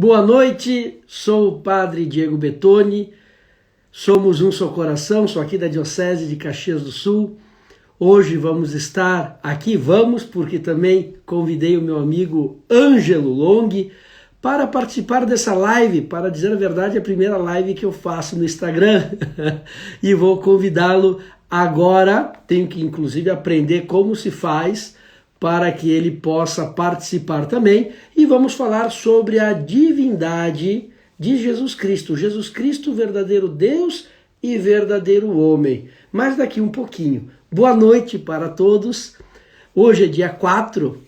Boa noite, sou o Padre Diego Bettoni, somos um só coração, sou aqui da Diocese de Caxias do Sul. Hoje vamos estar aqui, porque também convidei o meu amigo Ângelo Long para participar dessa live, para dizer a verdade, a primeira live que eu faço no Instagram. E vou convidá-lo agora, tenho que inclusive aprender como se faz para que ele possa participar também. E vamos falar sobre a divindade de Jesus Cristo. Jesus Cristo, verdadeiro Deus e verdadeiro homem. Mas daqui um pouquinho. Boa noite para todos. Hoje é dia 4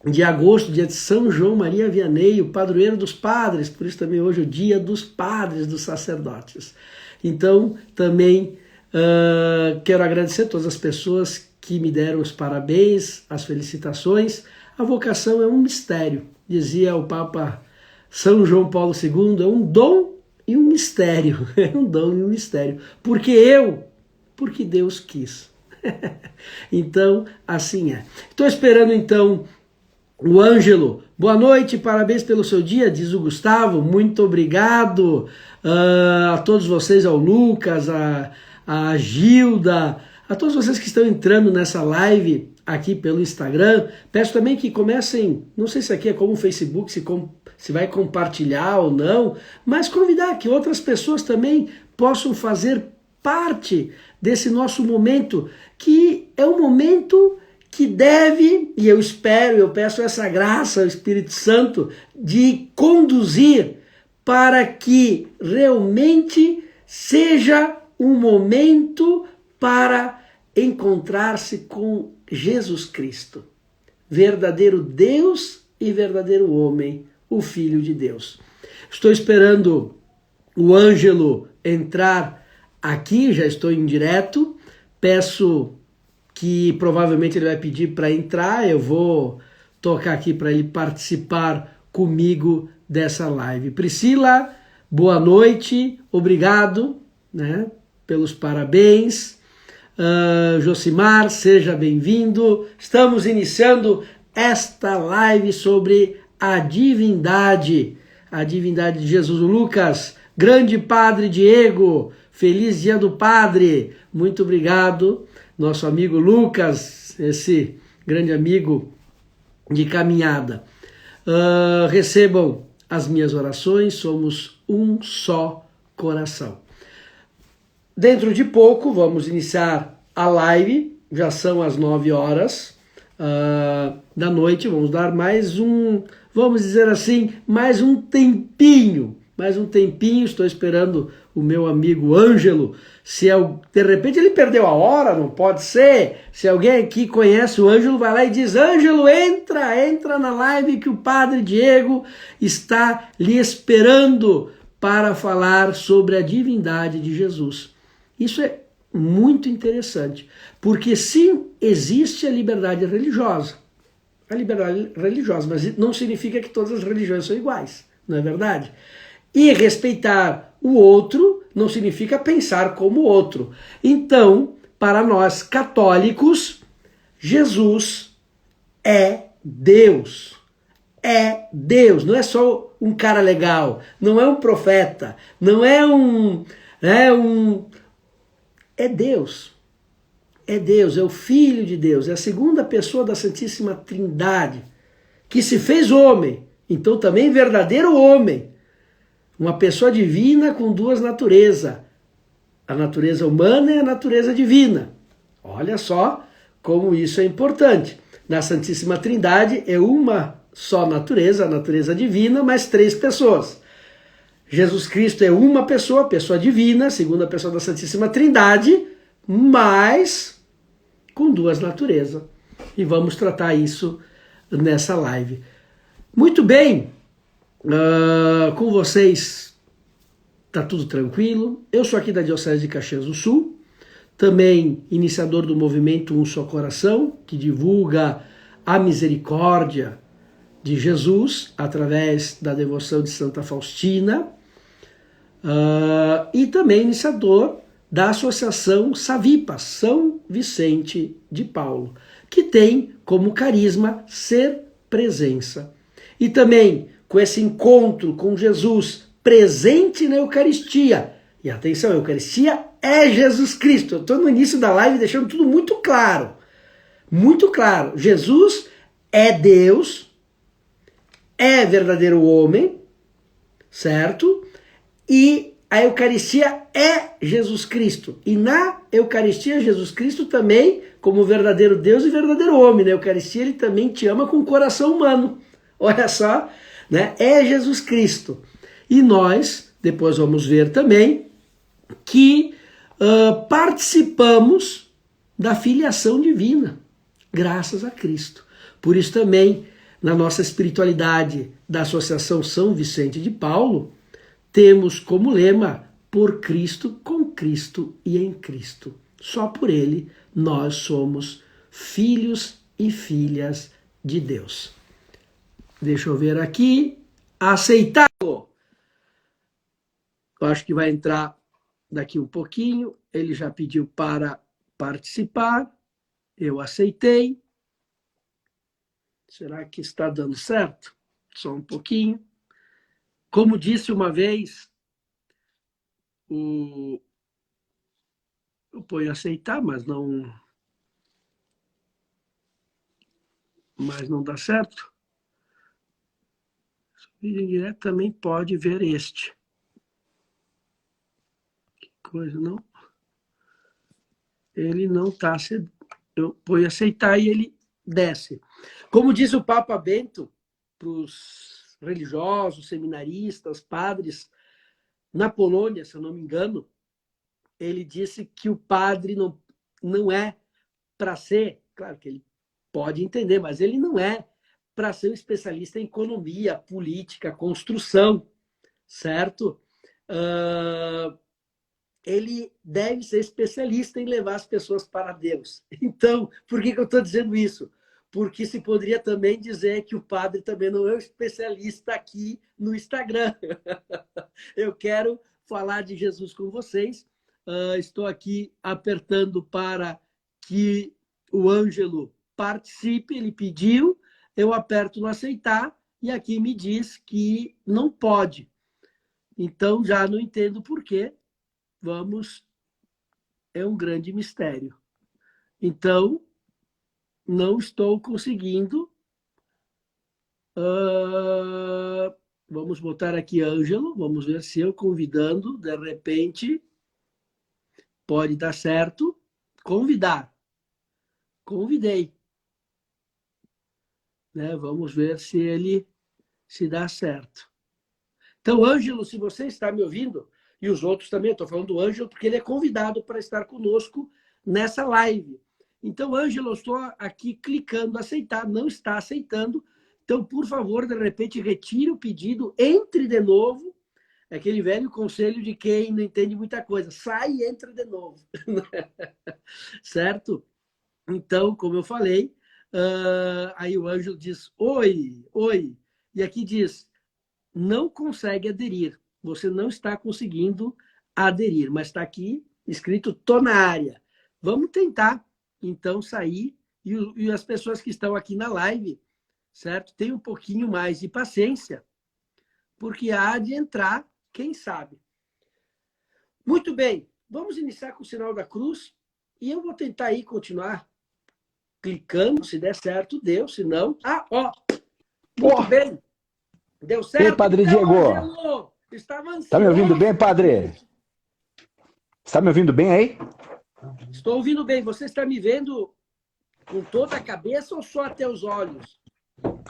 de agosto, dia de São João Maria Vianney, o padroeiro dos padres, por isso também hoje é o dia dos padres, dos sacerdotes. Então, também quero agradecer a todas as pessoas que me deram os parabéns, as felicitações. A vocação é um mistério, dizia o Papa São João Paulo II, é um dom e um mistério, é um dom e um mistério. Porque Deus quis. Então, assim é. Estou esperando então o Ângelo. Boa noite, parabéns pelo seu dia, diz o Gustavo, muito obrigado a todos vocês, ao Lucas, a Gilda, a todos vocês que estão entrando nessa live aqui pelo Instagram. Peço também que comecem, não sei se aqui é como o Facebook, se vai compartilhar ou não, mas convidar que outras pessoas também possam fazer parte desse nosso momento, que é um momento que deve, e eu espero, eu peço essa graça ao Espírito Santo, de conduzir para que realmente seja um momento para encontrar-se com Jesus Cristo, verdadeiro Deus e verdadeiro homem, o Filho de Deus. Estou esperando o Ângelo entrar aqui, já estou em direto, peço que provavelmente ele vai pedir para entrar, eu vou tocar aqui para ele participar comigo dessa live. Priscila, boa noite, obrigado, né, pelos parabéns. Josimar, seja bem-vindo. Estamos iniciando esta live sobre a divindade de Jesus. O Lucas, grande Padre Diego, feliz dia do Padre, muito obrigado. Nosso amigo Lucas, esse grande amigo de caminhada. Recebam as minhas orações, somos um só coração. Dentro de pouco vamos iniciar a live, já são as 9 horas da noite, vamos dar mais vamos dizer assim, mais um tempinho, estou esperando o meu amigo Ângelo, de repente ele perdeu a hora, não pode ser, se alguém aqui conhece o Ângelo, vai lá e diz, Ângelo, entra na live que o Padre Diego está lhe esperando para falar sobre a divindade de Jesus. Isso é muito interessante, porque sim, existe a liberdade religiosa, mas não significa que todas as religiões são iguais, não é verdade? E respeitar o outro não significa pensar como o outro. Então, para nós católicos, Jesus é Deus. É Deus, não é só um cara legal, não é um profeta, não é é Deus. É Deus, é o Filho de Deus, é a segunda pessoa da Santíssima Trindade, que se fez homem, então também verdadeiro homem. Uma pessoa divina com duas naturezas, a natureza humana e a natureza divina. Olha só como isso é importante. Na Santíssima Trindade é uma só natureza, a natureza divina, mas 3 pessoas. Jesus Cristo é uma pessoa, pessoa divina, segunda pessoa da Santíssima Trindade, mas com 2 naturezas. E vamos tratar isso nessa live. Muito bem. Com vocês tá tudo tranquilo. Eu sou aqui da Diocese de Caxias do Sul, também iniciador do movimento Um Só Coração, que divulga a misericórdia de Jesus através da devoção de Santa Faustina, e também iniciador da Associação Savipa, São Vicente de Paulo, que tem como carisma ser presença. E também com esse encontro com Jesus presente na Eucaristia. E atenção, a Eucaristia é Jesus Cristo. Eu estou no início da live deixando tudo muito claro. Muito claro. Jesus é Deus, é verdadeiro homem, certo? E a Eucaristia é Jesus Cristo. E na Eucaristia, Jesus Cristo também, como verdadeiro Deus e verdadeiro homem. Na Eucaristia, ele também te ama com o coração humano. Olha só, né? É Jesus Cristo. E nós, depois vamos ver também, que participamos da filiação divina, graças a Cristo. Por isso também, na nossa espiritualidade da Associação São Vicente de Paulo, temos como lema, por Cristo, com Cristo e em Cristo. Só por Ele nós somos filhos e filhas de Deus. Deixa eu ver aqui. Aceitado. Eu acho que vai entrar daqui um pouquinho. Ele já pediu para participar. Eu aceitei. Será que está dando certo? Só um pouquinho. Como disse uma vez, eu ponho aceitar, mas não dá certo. Vídeo em direto também pode ver este. Que coisa, não? Ele não está. Eu ponho aceitar e ele desce. Como disse o Papa Bento para os religiosos, seminaristas, padres, na Polônia, se eu não me engano, ele disse que o padre não é para ser, claro que ele pode entender, mas ele não é para ser um especialista em economia, política, construção, certo? Ele deve ser especialista em levar as pessoas para Deus. Então, por que eu estou dizendo isso? Porque se poderia também dizer que o padre também não é um especialista aqui no Instagram. Eu quero falar de Jesus com vocês. Estou aqui apertando para que o Ângelo participe, ele pediu, eu aperto no aceitar e aqui me diz que não pode. Então, já não entendo por quê. É um grande mistério. Então, não estou conseguindo. Vamos botar aqui Ângelo, vamos ver se eu convidando, de repente, pode dar certo. Convidar. Convidei. Né? Vamos ver se dá certo. Então, Ângelo, se você está me ouvindo, e os outros também, estou falando do Ângelo, porque ele é convidado para estar conosco nessa live. Então, Ângelo, eu estou aqui clicando aceitar, não está aceitando. Então, por favor, de repente, retire o pedido, entre de novo. É aquele velho conselho de quem não entende muita coisa. Sai e entra de novo. Certo? Então, como eu falei, aí o Ângelo diz, oi. E aqui diz, não consegue aderir. Você não está conseguindo aderir, mas está aqui escrito, tô na área. Vamos tentar, então, sair. E as pessoas que estão aqui na live, certo? Tem um pouquinho mais de paciência, porque há de entrar, quem sabe. Muito bem, vamos iniciar com o sinal da cruz. E eu vou tentar aí continuar clicando, se der certo, deu, se não... Muito bem, deu certo. E aí, Padre então, Diego? Angelo, estava ansioso. Tá me ouvindo bem, Padre? Está me ouvindo bem aí? Estou ouvindo bem. Você está me vendo com toda a cabeça ou só até os olhos?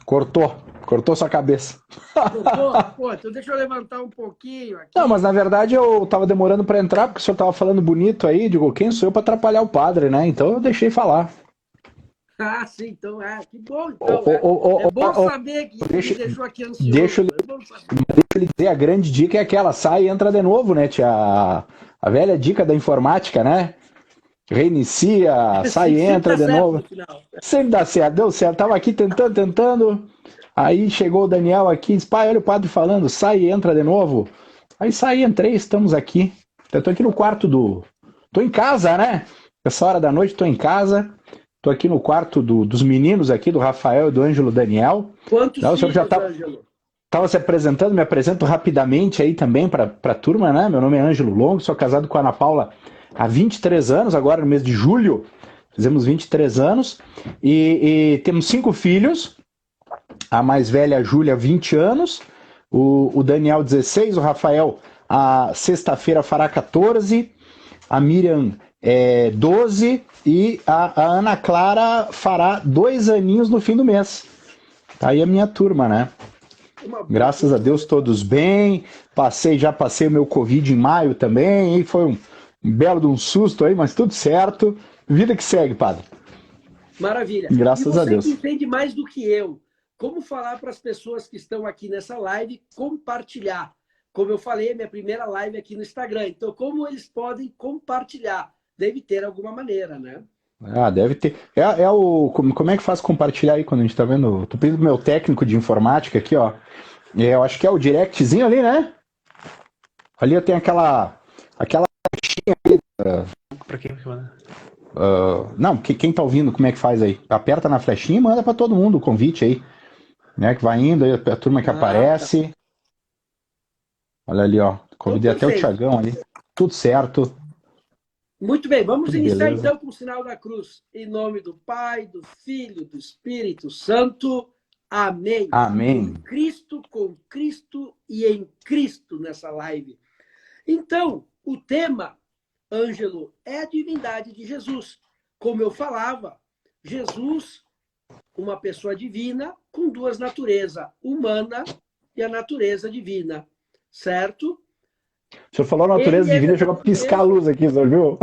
Cortou sua cabeça. Cortou? Pô, então deixa eu levantar um pouquinho aqui. Não, mas na verdade eu tava demorando para entrar, porque o senhor tava falando bonito aí, digo, quem sou eu para atrapalhar o padre, né? Então eu deixei falar. Ah, sim, então que bom. Então, é bom saber que me deixou aqui ansioso. Deixa eu lhe dizer, a grande dica é aquela, sai e entra de novo, né, tia? A velha dica da informática, né? Reinicia, sai e entra de novo. Sempre dá certo, deu certo. Tava aqui tentando. Aí chegou o Daniel aqui e disse, pai, olha o padre falando, sai e entra de novo. Aí saí, entrei, estamos aqui. Eu tô aqui no quarto Tô em casa, né? Essa hora da noite tô em casa. Tô aqui no quarto dos meninos aqui, do Rafael e do Ângelo Daniel. Quantos então, filhos, já tá... Ângelo? estava se apresentando, me apresento rapidamente aí também para a turma, né? Meu nome é Ângelo Longo, sou casado com a Ana Paula há 23 anos, agora no mês de julho, fizemos 23 anos, e temos 5 filhos, a mais velha, a Júlia, 20 anos, o Daniel, 16, o Rafael, a sexta-feira fará 14, a Miriam, 12, e a Ana Clara fará 2 aninhos no fim do mês. Tá aí a minha turma, né? Graças a Deus, todos bem. Já passei o meu Covid em maio também, e foi um belo de um susto aí, mas tudo certo. Vida que segue, padre. Maravilha. Graças a Deus. E você que entende mais do que eu, como falar para as pessoas que estão aqui nessa live compartilhar? Como eu falei, é minha primeira live aqui no Instagram. Então, como eles podem compartilhar? Deve ter alguma maneira, né? Ah, deve ter. Como é que faz compartilhar aí quando a gente tá vendo? Tô pedindo pro meu técnico de informática aqui, ó. Eu acho que é o directzinho ali, né? Ali eu tenho aquela caixinha ali. Pra quem que manda? Não, quem tá ouvindo, como é que faz aí? Aperta na flechinha e manda pra todo mundo o convite aí. Né? Que vai indo aí, a turma que aparece. Tá. Olha ali, ó. Convidei até o Tiagão ali. Tudo certo. Muito bem, vamos Tudo iniciar beleza. então com o sinal da cruz. Em nome do Pai, do Filho, do Espírito Santo. Amém. Amém. Com Cristo e em Cristo nessa live. Então, o tema, Ângelo, é a divindade de Jesus. Como eu falava, Jesus, uma pessoa divina com 2 naturezas, humana e a natureza divina, certo? O senhor falou natureza divina, chegou a piscar a luz aqui, você viu?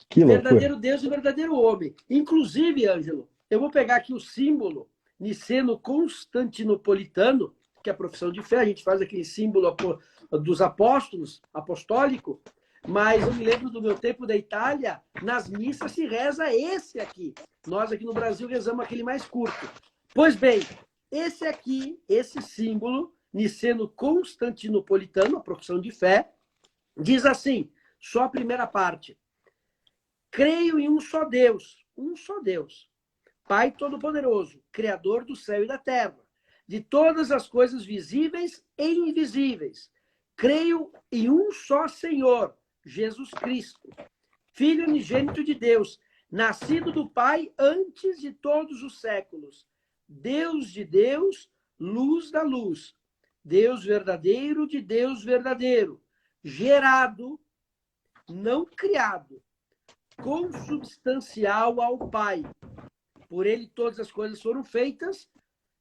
Que loucura. Verdadeiro Deus e verdadeiro homem. Inclusive, Ângelo, eu vou pegar aqui o símbolo niceno-constantinopolitano, que é a profissão de fé, a gente faz aquele símbolo dos apóstolos, apostólico, mas eu me lembro do meu tempo da Itália, nas missas se reza esse aqui. Nós aqui no Brasil rezamos aquele mais curto. Pois bem, esse aqui, esse símbolo niceno-constantinopolitano, a profissão de fé, diz assim, só a primeira parte. Creio em um só Deus, Pai Todo-Poderoso, Criador do céu e da terra, de todas as coisas visíveis e invisíveis. Creio em um só Senhor, Jesus Cristo, Filho unigênito de Deus, nascido do Pai antes de todos os séculos, Deus de Deus, luz da luz, Deus verdadeiro de Deus verdadeiro, gerado, não criado, consubstancial ao Pai. Por ele todas as coisas foram feitas,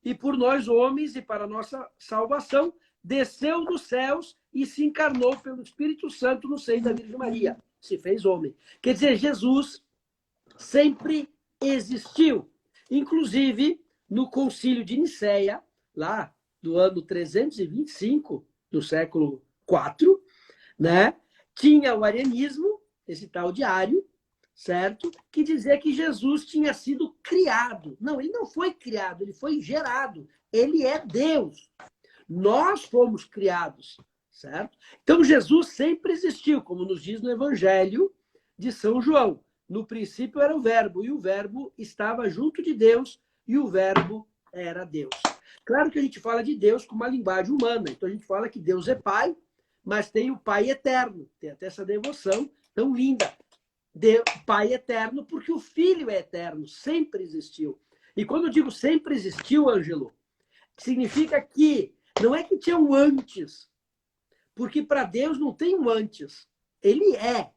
e por nós homens, e para a nossa salvação, desceu dos céus e se encarnou pelo Espírito Santo no seio da Virgem Maria. Se fez homem. Quer dizer, Jesus sempre existiu. Inclusive, no Concílio de Nicéia, lá do ano 325 do século IV, né, tinha o arianismo, esse tal de Ário, certo? Que dizia que Jesus tinha sido criado. Não, ele não foi criado, ele foi gerado. Ele é Deus. Nós fomos criados, certo? Então, Jesus sempre existiu, como nos diz no Evangelho de São João. No princípio era o Verbo, e o Verbo estava junto de Deus, e o Verbo era Deus. Claro que a gente fala de Deus com uma linguagem humana. Então, a gente fala que Deus é Pai, mas tem o Pai eterno. Tem até essa devoção tão linda. Deus, Pai eterno, porque o Filho é eterno, sempre existiu. E quando eu digo sempre existiu, Ângelo, significa que não é que tinha um antes, porque para Deus não tem um antes. Ele é.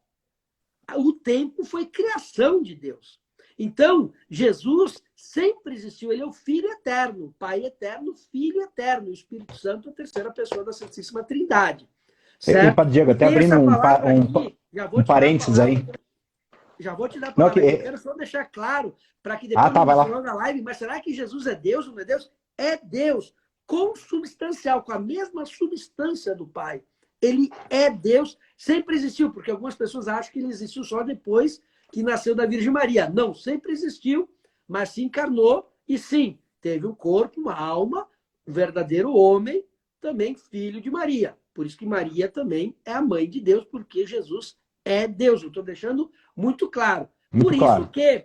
O tempo foi criação de Deus. Então, Jesus sempre existiu. Ele é o Filho eterno, Pai eterno, Filho eterno, o Espírito Santo, a terceira pessoa da Santíssima Trindade. Certo? Padre Diego, até abrindo um parênteses aí. Já vou te dar a palavra. Eu quero só deixar claro, para que depois no final da live, mas será que Jesus é Deus ou não é Deus? É Deus, consubstancial, com a mesma substância do Pai. Ele é Deus, sempre existiu, porque algumas pessoas acham que ele existiu só depois que nasceu da Virgem Maria. Não, sempre existiu, mas se encarnou e sim, teve um corpo, uma alma, um verdadeiro homem, também filho de Maria. Por isso que Maria também é a mãe de Deus, porque Jesus é Deus. Eu estou deixando muito claro. Por isso que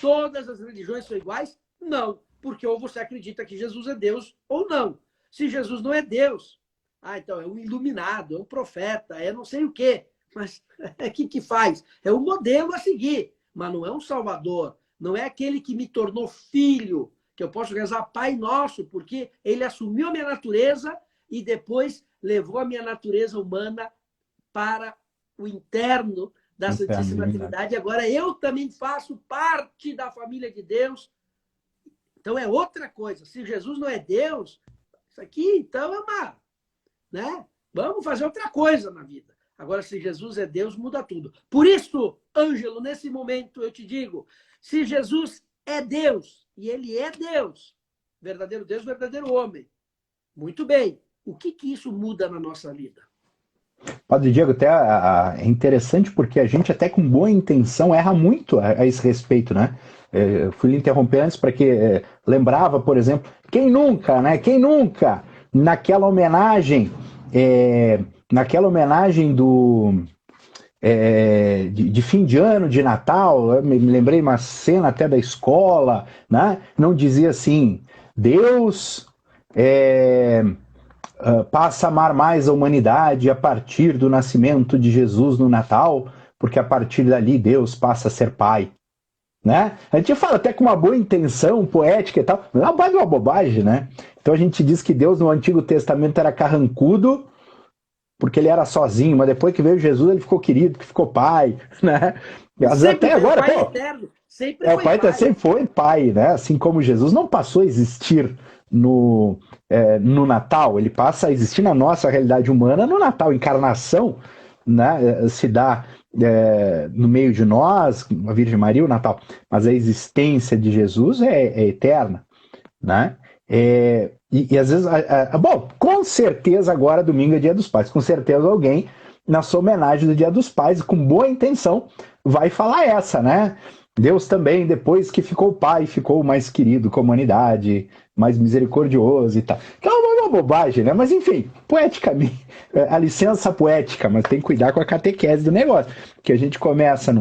todas as religiões são iguais? Não. porque ou você acredita que Jesus é Deus ou não. Se Jesus não é Deus, então é um iluminado, é um profeta, é não sei o quê. Mas o que faz? É um modelo a seguir, mas não é um salvador. Não é aquele que me tornou filho, que eu posso rezar Pai Nosso, porque ele assumiu a minha natureza e depois levou a minha natureza humana para o interno da Santíssima Trindade. Agora eu também faço parte da família de Deus. Então é outra coisa. Se Jesus não é Deus, isso aqui então é uma... né? Vamos fazer outra coisa na vida. Agora, se Jesus é Deus, muda tudo. Por isso, Ângelo, nesse momento eu te digo, se Jesus é Deus, e ele é Deus, verdadeiro Deus, verdadeiro homem, muito bem, o que isso muda na nossa vida? Padre Diego, até é interessante porque a gente até com boa intenção erra muito a esse respeito, né? Eu fui lhe interromper antes para que lembrava, por exemplo, quem nunca, né? Quem nunca, naquela homenagem de fim de ano, de Natal, eu me lembrei uma cena até da escola, né? Não dizia assim, Deus passa a amar mais a humanidade a partir do nascimento de Jesus no Natal, porque a partir dali Deus passa a ser pai. Né? A gente fala até com uma boa intenção poética e tal, mas é uma bobagem, né? Então a gente diz que Deus no Antigo Testamento era carrancudo porque ele era sozinho, mas depois que veio Jesus ele ficou querido, que ficou pai, né? Até agora, pai eterno, sempre o pai sempre foi pai, né? Assim como Jesus não passou a existir no Natal, ele passa a existir na nossa realidade humana no Natal, encarnação, né? Se dá no meio de nós, a Virgem Maria, o Natal, mas a existência de Jesus é eterna, né? E às vezes, bom, com certeza agora domingo é Dia dos Pais, com certeza alguém na sua homenagem do Dia dos Pais, com boa intenção, vai falar essa, né? Deus também, depois que ficou pai, ficou mais querido com a humanidade, mais misericordioso e tal. Que é uma bobagem, né? Mas enfim, poeticamente, a licença poética, mas tem que cuidar com a catequese do negócio, que a gente começa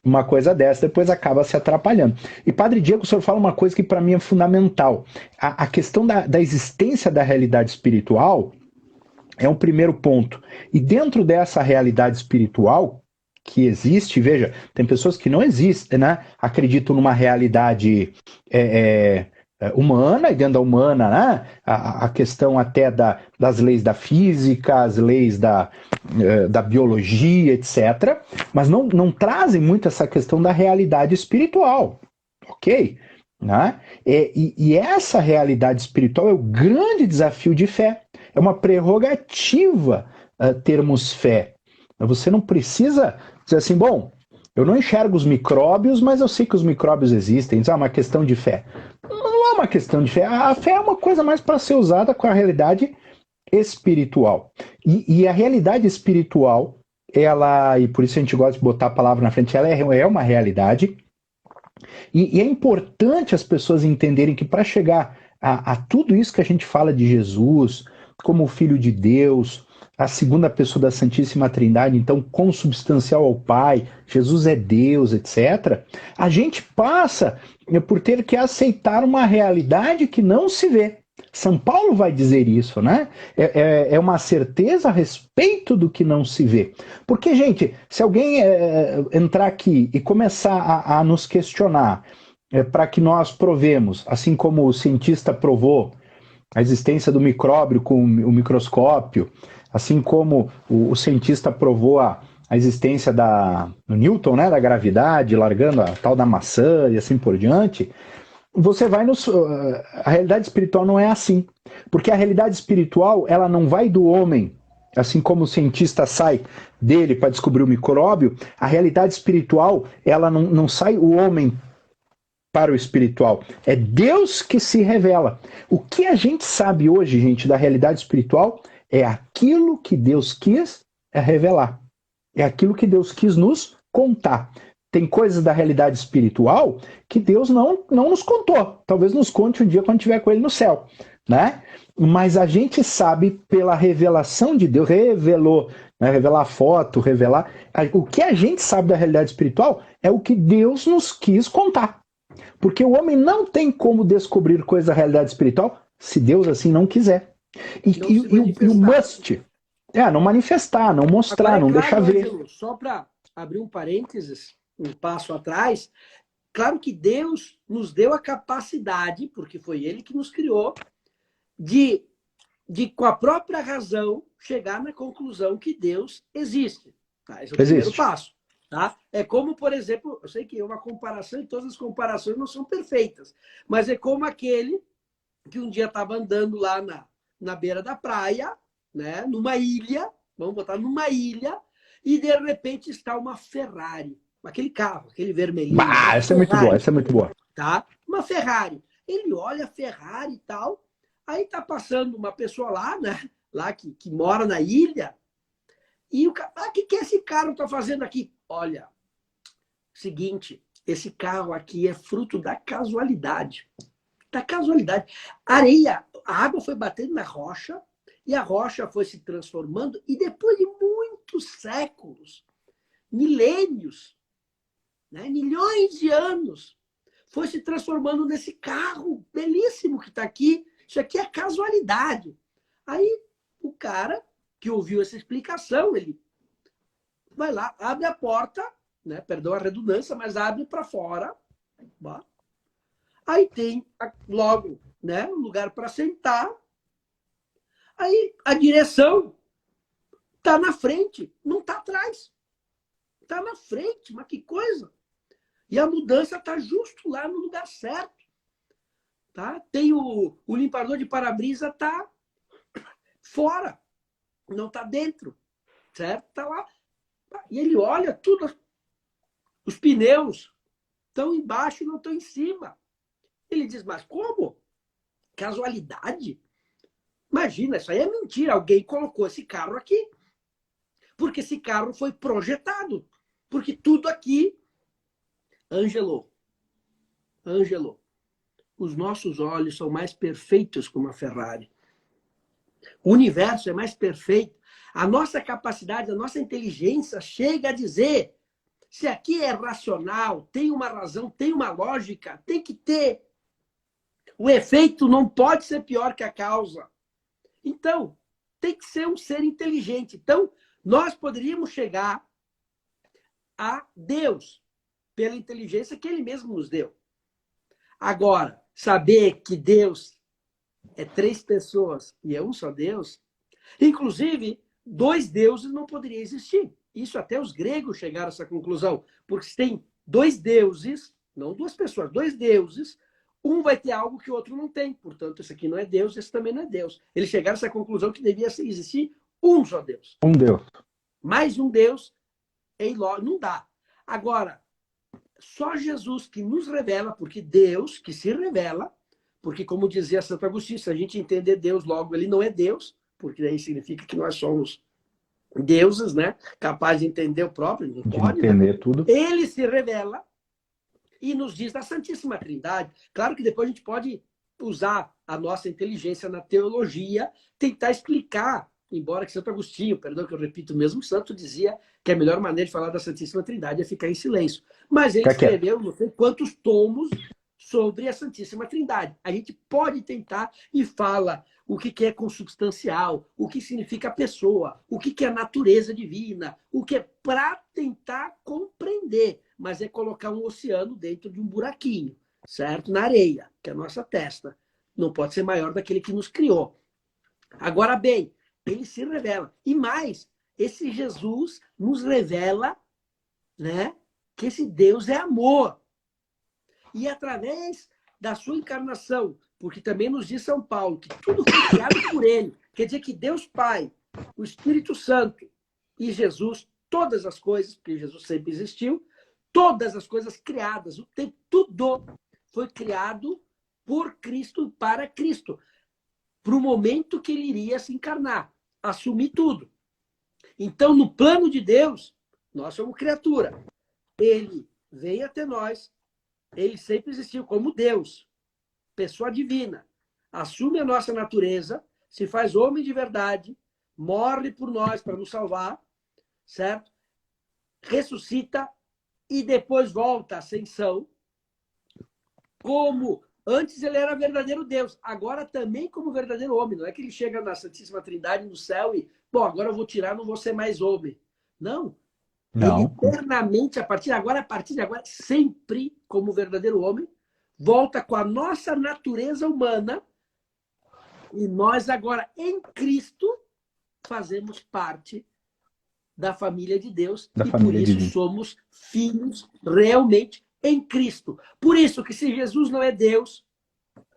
numa coisa dessa, depois acaba se atrapalhando. E Padre Diego, o senhor fala uma coisa que para mim é fundamental. A questão da existência da realidade espiritual é um primeiro ponto. E dentro dessa realidade espiritual que existe, veja, tem pessoas que não existem, né? Acreditam numa realidade humana, e dentro da humana, né? A questão até das leis da física, as leis da biologia, etc. Mas não trazem muito essa questão da realidade espiritual, ok? Né? E essa realidade espiritual é o grande desafio de fé. É uma prerrogativa termos fé. Você não precisa dizer assim, bom, eu não enxergo os micróbios, mas eu sei que os micróbios existem. Isso é uma questão de fé. Não é uma questão de fé. A fé é uma coisa mais para ser usada com a realidade espiritual. E a realidade espiritual, e por isso a gente gosta de botar a palavra na frente, ela é uma realidade. E é importante as pessoas entenderem que para chegar a tudo isso que a gente fala de Jesus, como o Filho de Deus, a segunda pessoa da Santíssima Trindade, então consubstancial ao Pai, Jesus é Deus, etc., a gente passa por ter que aceitar uma realidade que não se vê. São Paulo vai dizer isso, né? É uma certeza a respeito do que não se vê. Porque, gente, se alguém entrar aqui e começar a nos questionar para que nós provemos, assim como o cientista provou a existência do micróbio com o microscópio, assim como o cientista provou a existência do Newton, né, da gravidade, largando a tal da maçã e assim por diante, você vai a realidade espiritual não é assim, porque a realidade espiritual ela não vai do homem, assim como o cientista sai dele para descobrir o micróbio, a realidade espiritual ela não sai o homem para o espiritual, é Deus que se revela. O que a gente sabe hoje, gente, da realidade espiritual é aquilo que Deus quis revelar, é aquilo que Deus quis nos contar. Tem coisas da realidade espiritual que Deus não nos contou. Talvez nos conte um dia quando estiver com ele no céu, né? Mas a gente sabe pela revelação de Deus, revelou, né? Revelar foto, revelar... O que a gente sabe da realidade espiritual é o que Deus nos quis contar. Porque o homem não tem como descobrir coisa da realidade espiritual se Deus assim não quiser. E o must não manifestar, não mostrar, agora, não claro, deixar ver. Ângelo, só para abrir um parênteses, um passo atrás, claro que Deus nos deu a capacidade, porque foi Ele que nos criou, de com a própria razão, chegar na conclusão que Deus existe. Tá? Esse é o primeiro passo. Tá? É como, por exemplo, eu sei que é uma comparação e todas as comparações não são perfeitas, mas é como aquele que um dia estava andando lá na beira da praia, né, numa ilha, vamos botar numa ilha, e de repente está uma Ferrari, aquele carro, aquele vermelhinho. Essa é muito boa, essa é muito boa. Tá? Uma Ferrari. Ele olha a Ferrari e tal, aí tá passando uma pessoa lá, né, lá que mora na ilha, e o cara, o que esse carro tá fazendo aqui? Olha, seguinte, esse carro aqui é fruto da casualidade. Da casualidade. A água foi batendo na rocha, e a rocha foi se transformando, e depois de muitos séculos, milênios, né, milhões de anos, foi se transformando nesse carro belíssimo que está aqui. Isso aqui é casualidade. Aí o cara que ouviu essa explicação, ele vai lá, abre a porta, né, perdão a redundância, mas abre para fora. Aí tem logo, né, um lugar para sentar. Aí a direção está na frente, não está atrás. Está na frente, mas que coisa! E a mudança está justo lá no lugar certo. Tá? Tem o limpador de para-brisa está fora, não está dentro. Certo? Está lá. E ele olha tudo. Os pneus estão embaixo e não estão em cima. Ele diz, mas como? Casualidade? Imagina, isso aí é mentira. Alguém colocou esse carro aqui. Porque esse carro foi projetado. Porque tudo aqui... Ângelo, os nossos olhos são mais perfeitos que uma Ferrari. O universo é mais perfeito. A nossa capacidade, a nossa inteligência chega a dizer se aqui é racional, tem uma razão, tem uma lógica, tem que ter. O efeito não pode ser pior que a causa. Então, tem que ser um ser inteligente. Então, nós poderíamos chegar a Deus pela inteligência que Ele mesmo nos deu. Agora, saber que Deus é 3 pessoas e é um só Deus, inclusive, 2 deuses não poderiam existir. Isso até os gregos chegaram a essa conclusão. Porque se tem 2 deuses, não 2 pessoas, 2 deuses, um vai ter algo que o outro não tem. Portanto, esse aqui não é Deus, esse também não é Deus. Eles chegaram a essa conclusão que devia existir um só Deus. Um Deus. Mais um Deus, não dá. Agora, só Jesus que nos revela, porque Deus que se revela, porque como dizia Santo Agostinho, se a gente entender Deus, logo ele não é Deus, porque daí significa que nós somos deuses, né? Capazes de entender o próprio, não pode, entender, né? tudo. Ele se revela e nos diz da Santíssima Trindade. Claro que depois a gente pode usar a nossa inteligência na teologia, tentar explicar, embora que Santo Agostinho, perdão que eu repito mesmo, santo dizia que a melhor maneira de falar da Santíssima Trindade é ficar em silêncio. Mas ele escreveu não sei quantos tomos sobre a Santíssima Trindade. A gente pode tentar e fala o que é consubstancial, o que significa pessoa, o que é natureza divina, o que é para tentar compreender, mas é colocar um oceano dentro de um buraquinho, certo? Na areia, que é a nossa testa. Não pode ser maior daquele que nos criou. Agora bem, ele se revela. E mais, esse Jesus nos revela, né, que esse Deus é amor. E através da sua encarnação, porque também nos diz São Paulo que tudo foi criado por ele. Quer dizer que Deus Pai, o Espírito Santo e Jesus, todas as coisas, porque Jesus sempre existiu, todas as coisas criadas, o tempo, tudo foi criado por Cristo, para Cristo, para o momento que ele iria se encarnar, assumir tudo. Então, no plano de Deus, nós somos criatura. Ele veio até nós, ele sempre existiu como Deus, pessoa divina, assume a nossa natureza, se faz homem de verdade, morre por nós para nos salvar, certo? Ressuscita e depois volta à ascensão. como antes ele era verdadeiro Deus, agora também como verdadeiro homem. Não é que ele chega na Santíssima Trindade no céu e, bom, agora eu vou tirar, não vou ser mais homem. Não. Ele Não. eternamente, a partir de agora, sempre como verdadeiro homem, volta com a nossa natureza humana e nós agora, em Cristo, fazemos parte da família de Deus Da e por família isso divina. somos filhos realmente em Cristo. Por isso que se Jesus não é Deus,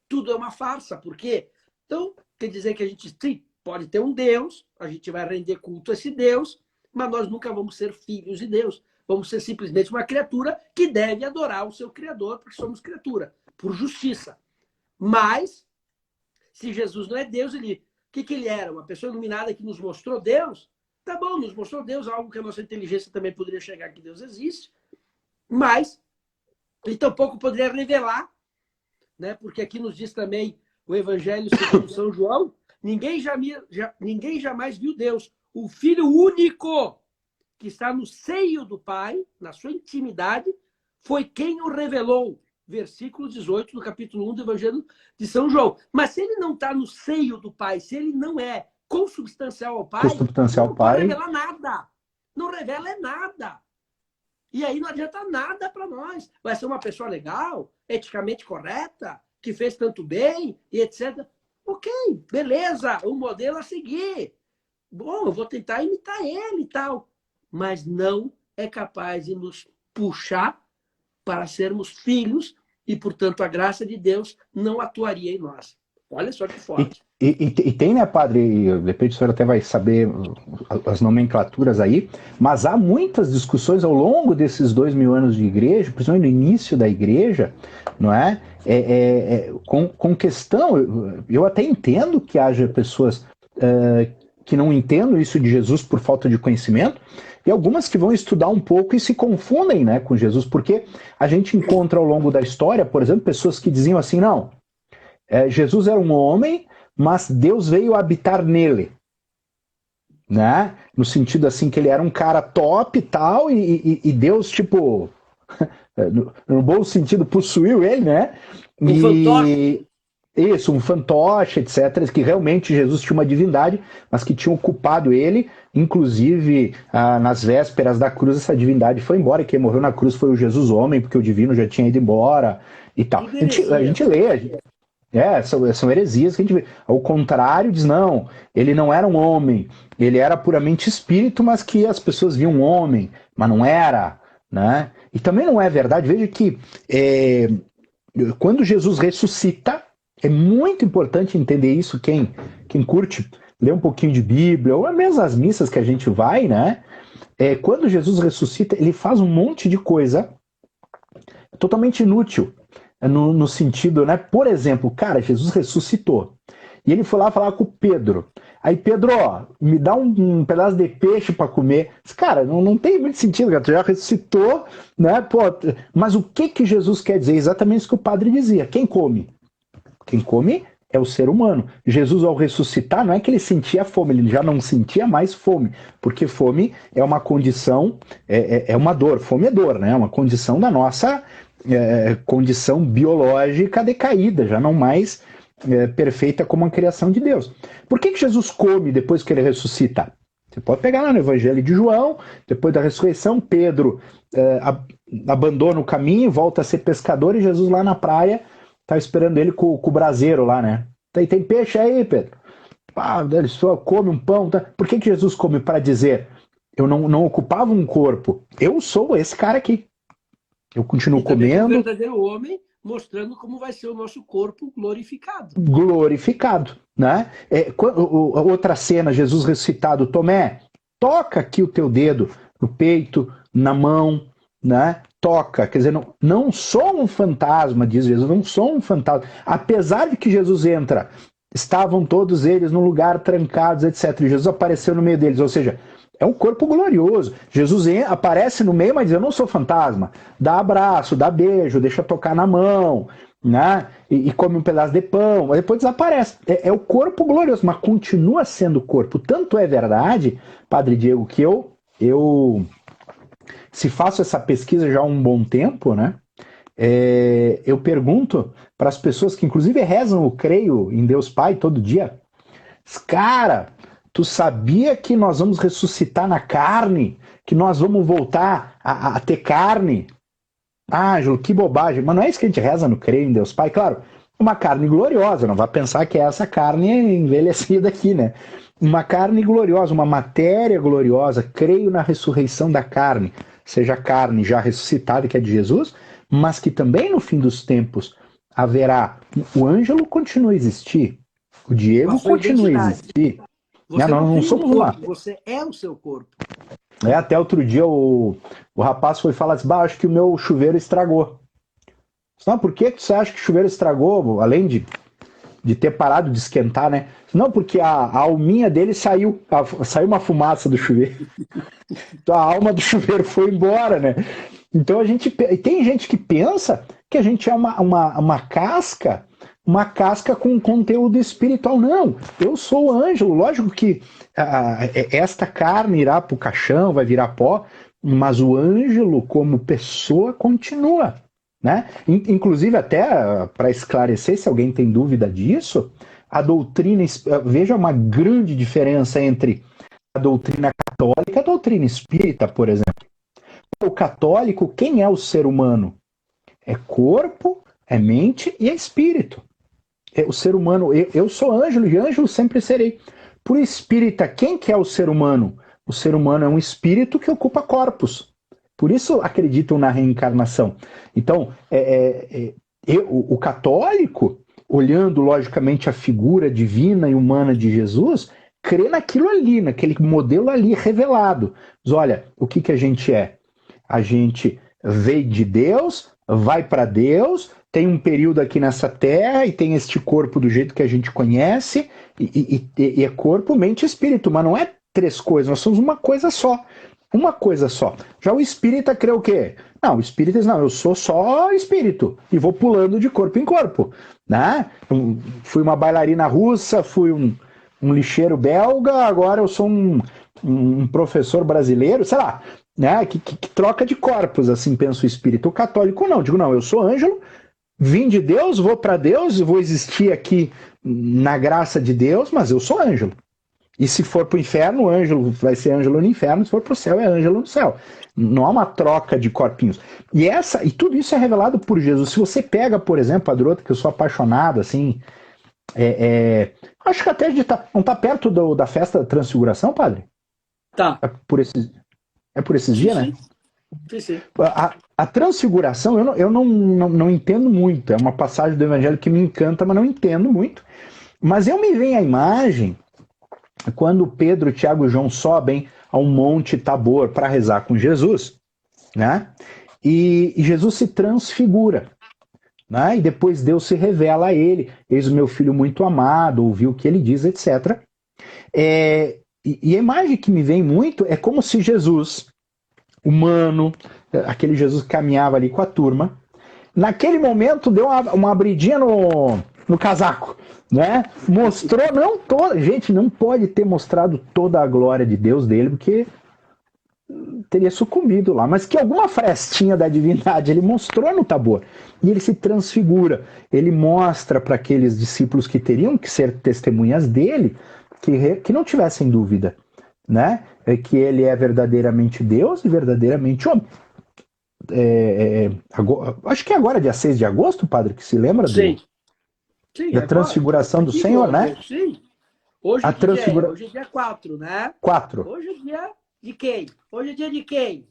tudo é uma farsa. Por quê? Então, quer dizer que a gente sim, pode ter um Deus, a gente vai render culto a esse Deus, mas nós nunca vamos ser filhos de Deus. Vamos ser simplesmente uma criatura que deve adorar o seu Criador, porque somos criatura, por justiça. Mas, se Jesus não é Deus, o que ele era? Uma pessoa iluminada que nos mostrou Deus? Tá bom, nos mostrou Deus, algo que a nossa inteligência também poderia chegar que Deus existe, mas ele tampouco poderia revelar, né? Porque aqui nos diz também o Evangelho segundo São João, ninguém jamais viu Deus. O Filho único que está no seio do Pai, na sua intimidade, foi quem o revelou. Versículo 18 do capítulo 1 do Evangelho de São João. Mas se ele não está no seio do Pai, se ele não é consubstancial ao Pai, Consubstancial não ao Pai. pode revelar nada. Não revela nada. E aí não adianta nada para nós. Vai ser uma pessoa legal, eticamente correta, que fez tanto bem, e etc. Ok, beleza, um modelo a seguir. Bom, eu vou tentar imitar ele e tal. Mas não é capaz de nos puxar para sermos filhos e, portanto, a graça de Deus não atuaria em nós. Olha só que forte. E tem, né, padre, de repente o senhor até vai saber as nomenclaturas aí, mas há muitas discussões ao longo desses 2000 anos de igreja, principalmente no início da igreja, não é? Com questão, eu até entendo que haja pessoas que não entendam isso de Jesus por falta de conhecimento, e algumas que vão estudar um pouco e se confundem, né, com Jesus, porque a gente encontra ao longo da história, por exemplo, pessoas que diziam assim, não, Jesus era um homem, mas Deus veio habitar nele, né? No sentido assim que ele era um cara top e tal, e Deus, tipo, no bom sentido, possuiu ele, né? Um fantoche. Isso, um fantoche, etc., que realmente Jesus tinha uma divindade, mas que tinham culpado ele, inclusive nas vésperas da cruz, essa divindade foi embora, e quem morreu na cruz foi o Jesus homem, porque o divino já tinha ido embora e tal. A gente lê... são heresias que a gente vê. Ao contrário, diz, não, ele não era um homem, ele era puramente espírito, mas que as pessoas viam um homem, mas não era, né? E também não é verdade, veja que quando Jesus ressuscita, é muito importante entender isso, quem curte ler um pouquinho de Bíblia, ou mesmo as missas que a gente vai, né? Quando Jesus ressuscita, ele faz um monte de coisa totalmente inútil, no sentido, né? Por exemplo, cara, Jesus ressuscitou. E ele foi lá falar com o Pedro. Aí, Pedro, ó, me dá um pedaço de peixe para comer. Cara, não tem muito sentido, cara. Tu já ressuscitou, né? Pô, mas o que Jesus quer dizer? Exatamente isso que o padre dizia. Quem come? Quem come é o ser humano. Jesus, ao ressuscitar, não é que ele sentia fome, ele já não sentia mais fome, porque fome é uma condição, é uma dor. Fome é dor, né? É uma condição da nossa condição biológica decaída, já não mais perfeita como a criação de Deus. Por que Jesus come depois que ele ressuscita? Você pode pegar lá no Evangelho de João, depois da ressurreição, Pedro abandona o caminho, volta a ser pescador, e Jesus lá na praia tá esperando ele com o braseiro lá, né? Tem peixe aí, Pedro? Ele só come um pão. Tá? Por que Jesus come? Para dizer, eu não ocupava um corpo, eu sou esse cara aqui. Eu continuo comendo. O verdadeiro homem, mostrando como vai ser o nosso corpo glorificado. Glorificado, né? Outra cena, Jesus ressuscitado, Tomé, toca aqui o teu dedo no peito, na mão, né? Toca, quer dizer, não sou um fantasma, diz Jesus, não sou um fantasma. Apesar de que Jesus entra, estavam todos eles num lugar trancados, etc. E Jesus apareceu no meio deles, ou seja, é um corpo glorioso. Jesus aparece no meio, mas diz, eu não sou fantasma. Dá abraço, dá beijo, deixa tocar na mão, né? E come um pedaço de pão, mas depois desaparece. É o corpo glorioso, mas continua sendo corpo. Tanto é verdade, Padre Diego, que eu se faço essa pesquisa já há um bom tempo, né? Eu pergunto para as pessoas que inclusive rezam o creio em Deus Pai todo dia, cara, tu sabia que nós vamos ressuscitar na carne? Que nós vamos voltar a ter carne? Ah, Ângelo, que bobagem. Mas não é isso que a gente reza no creio em Deus Pai? Claro, uma carne gloriosa, não vai pensar que é essa carne envelhecida aqui, né? Uma carne gloriosa, uma matéria gloriosa, creio na ressurreição da carne, seja a carne já ressuscitada, que é de Jesus, mas que também no fim dos tempos haverá, o Ângelo continua a existir, o Diego continua a existir. Você não somos uma. Você é o seu corpo. Até outro dia o rapaz foi falar assim, acho que o meu chuveiro estragou. Não, por que você acha que o chuveiro estragou, além de ter parado de esquentar, né? Não, porque a alminha dele saiu uma fumaça do chuveiro. Então a alma do chuveiro foi embora, né? Então tem gente que pensa que a gente é uma casca com conteúdo espiritual. Não, eu sou o Ângelo, lógico que esta carne irá para o caixão, vai virar pó, mas o Ângelo como pessoa continua. Né? Inclusive, até para esclarecer, se alguém tem dúvida disso, a doutrina, veja uma grande diferença entre a doutrina católica e a doutrina espírita, por exemplo. O católico, quem é o ser humano? É corpo, é mente e é espírito. O ser humano, eu sou Ângelo e Ângelo sempre serei. Por espírita, quem que é o ser humano? O ser humano é um espírito que ocupa corpos. Por isso acreditam na reencarnação. Então, o católico, olhando logicamente a figura divina e humana de Jesus, crê naquilo ali, naquele modelo ali revelado. Mas olha, o que a gente é? A gente veio de Deus, vai para Deus, tem um período aqui nessa terra e tem este corpo do jeito que a gente conhece, e é corpo, mente e espírito, mas não é três coisas, nós somos uma coisa só. Uma coisa só. Já o espírita crê o quê? Não, o espírita diz, não, eu sou só espírito e vou pulando de corpo em corpo. Né? Fui uma bailarina russa, fui um lixeiro belga, agora eu sou um professor brasileiro, sei lá, né? Que troca de corpos, assim pensa o espírito. O católico não, digo, não, eu sou Ângelo, vim de Deus, vou para Deus, vou existir aqui na graça de Deus, mas eu sou Ângelo. E se for para o inferno, o Ângelo vai ser Ângelo no inferno, se for para o céu, é Ângelo no céu. Não há uma troca de corpinhos. E tudo isso é revelado por Jesus. Se você pega, por exemplo, Padroto, que eu sou apaixonado, assim, acho que até não está perto da festa da Transfiguração, padre? Tá. É por esses dias, né? Sim. A Transfiguração, eu não entendo muito. É uma passagem do Evangelho que me encanta, mas não entendo muito. Mas me vem a imagem quando Pedro, Tiago e João sobem ao Monte Tabor para rezar com Jesus, né? E Jesus se transfigura, né? E depois Deus se revela a ele, eis o meu filho muito amado, ouviu o que ele diz, etc. E a imagem que me vem muito é como se Jesus, humano, aquele Jesus que caminhava ali com a turma, naquele momento deu uma abridinha no casaco, né? Mostrou, gente, não pode ter mostrado toda a glória de Deus dele, porque teria sucumbido lá, mas que alguma frestinha da divindade ele mostrou no Tabor, e ele se transfigura, ele mostra para aqueles discípulos que teriam que ser testemunhas dele, que não tivessem dúvida, né? Que ele é verdadeiramente Deus e verdadeiramente homem. Acho que é agora, dia 6 de agosto, padre, que se lembra Sim, da transfiguração do Senhor, né? Sim. Hoje é dia 4, né? 4. Hoje é dia de quem? Hoje é dia de quem?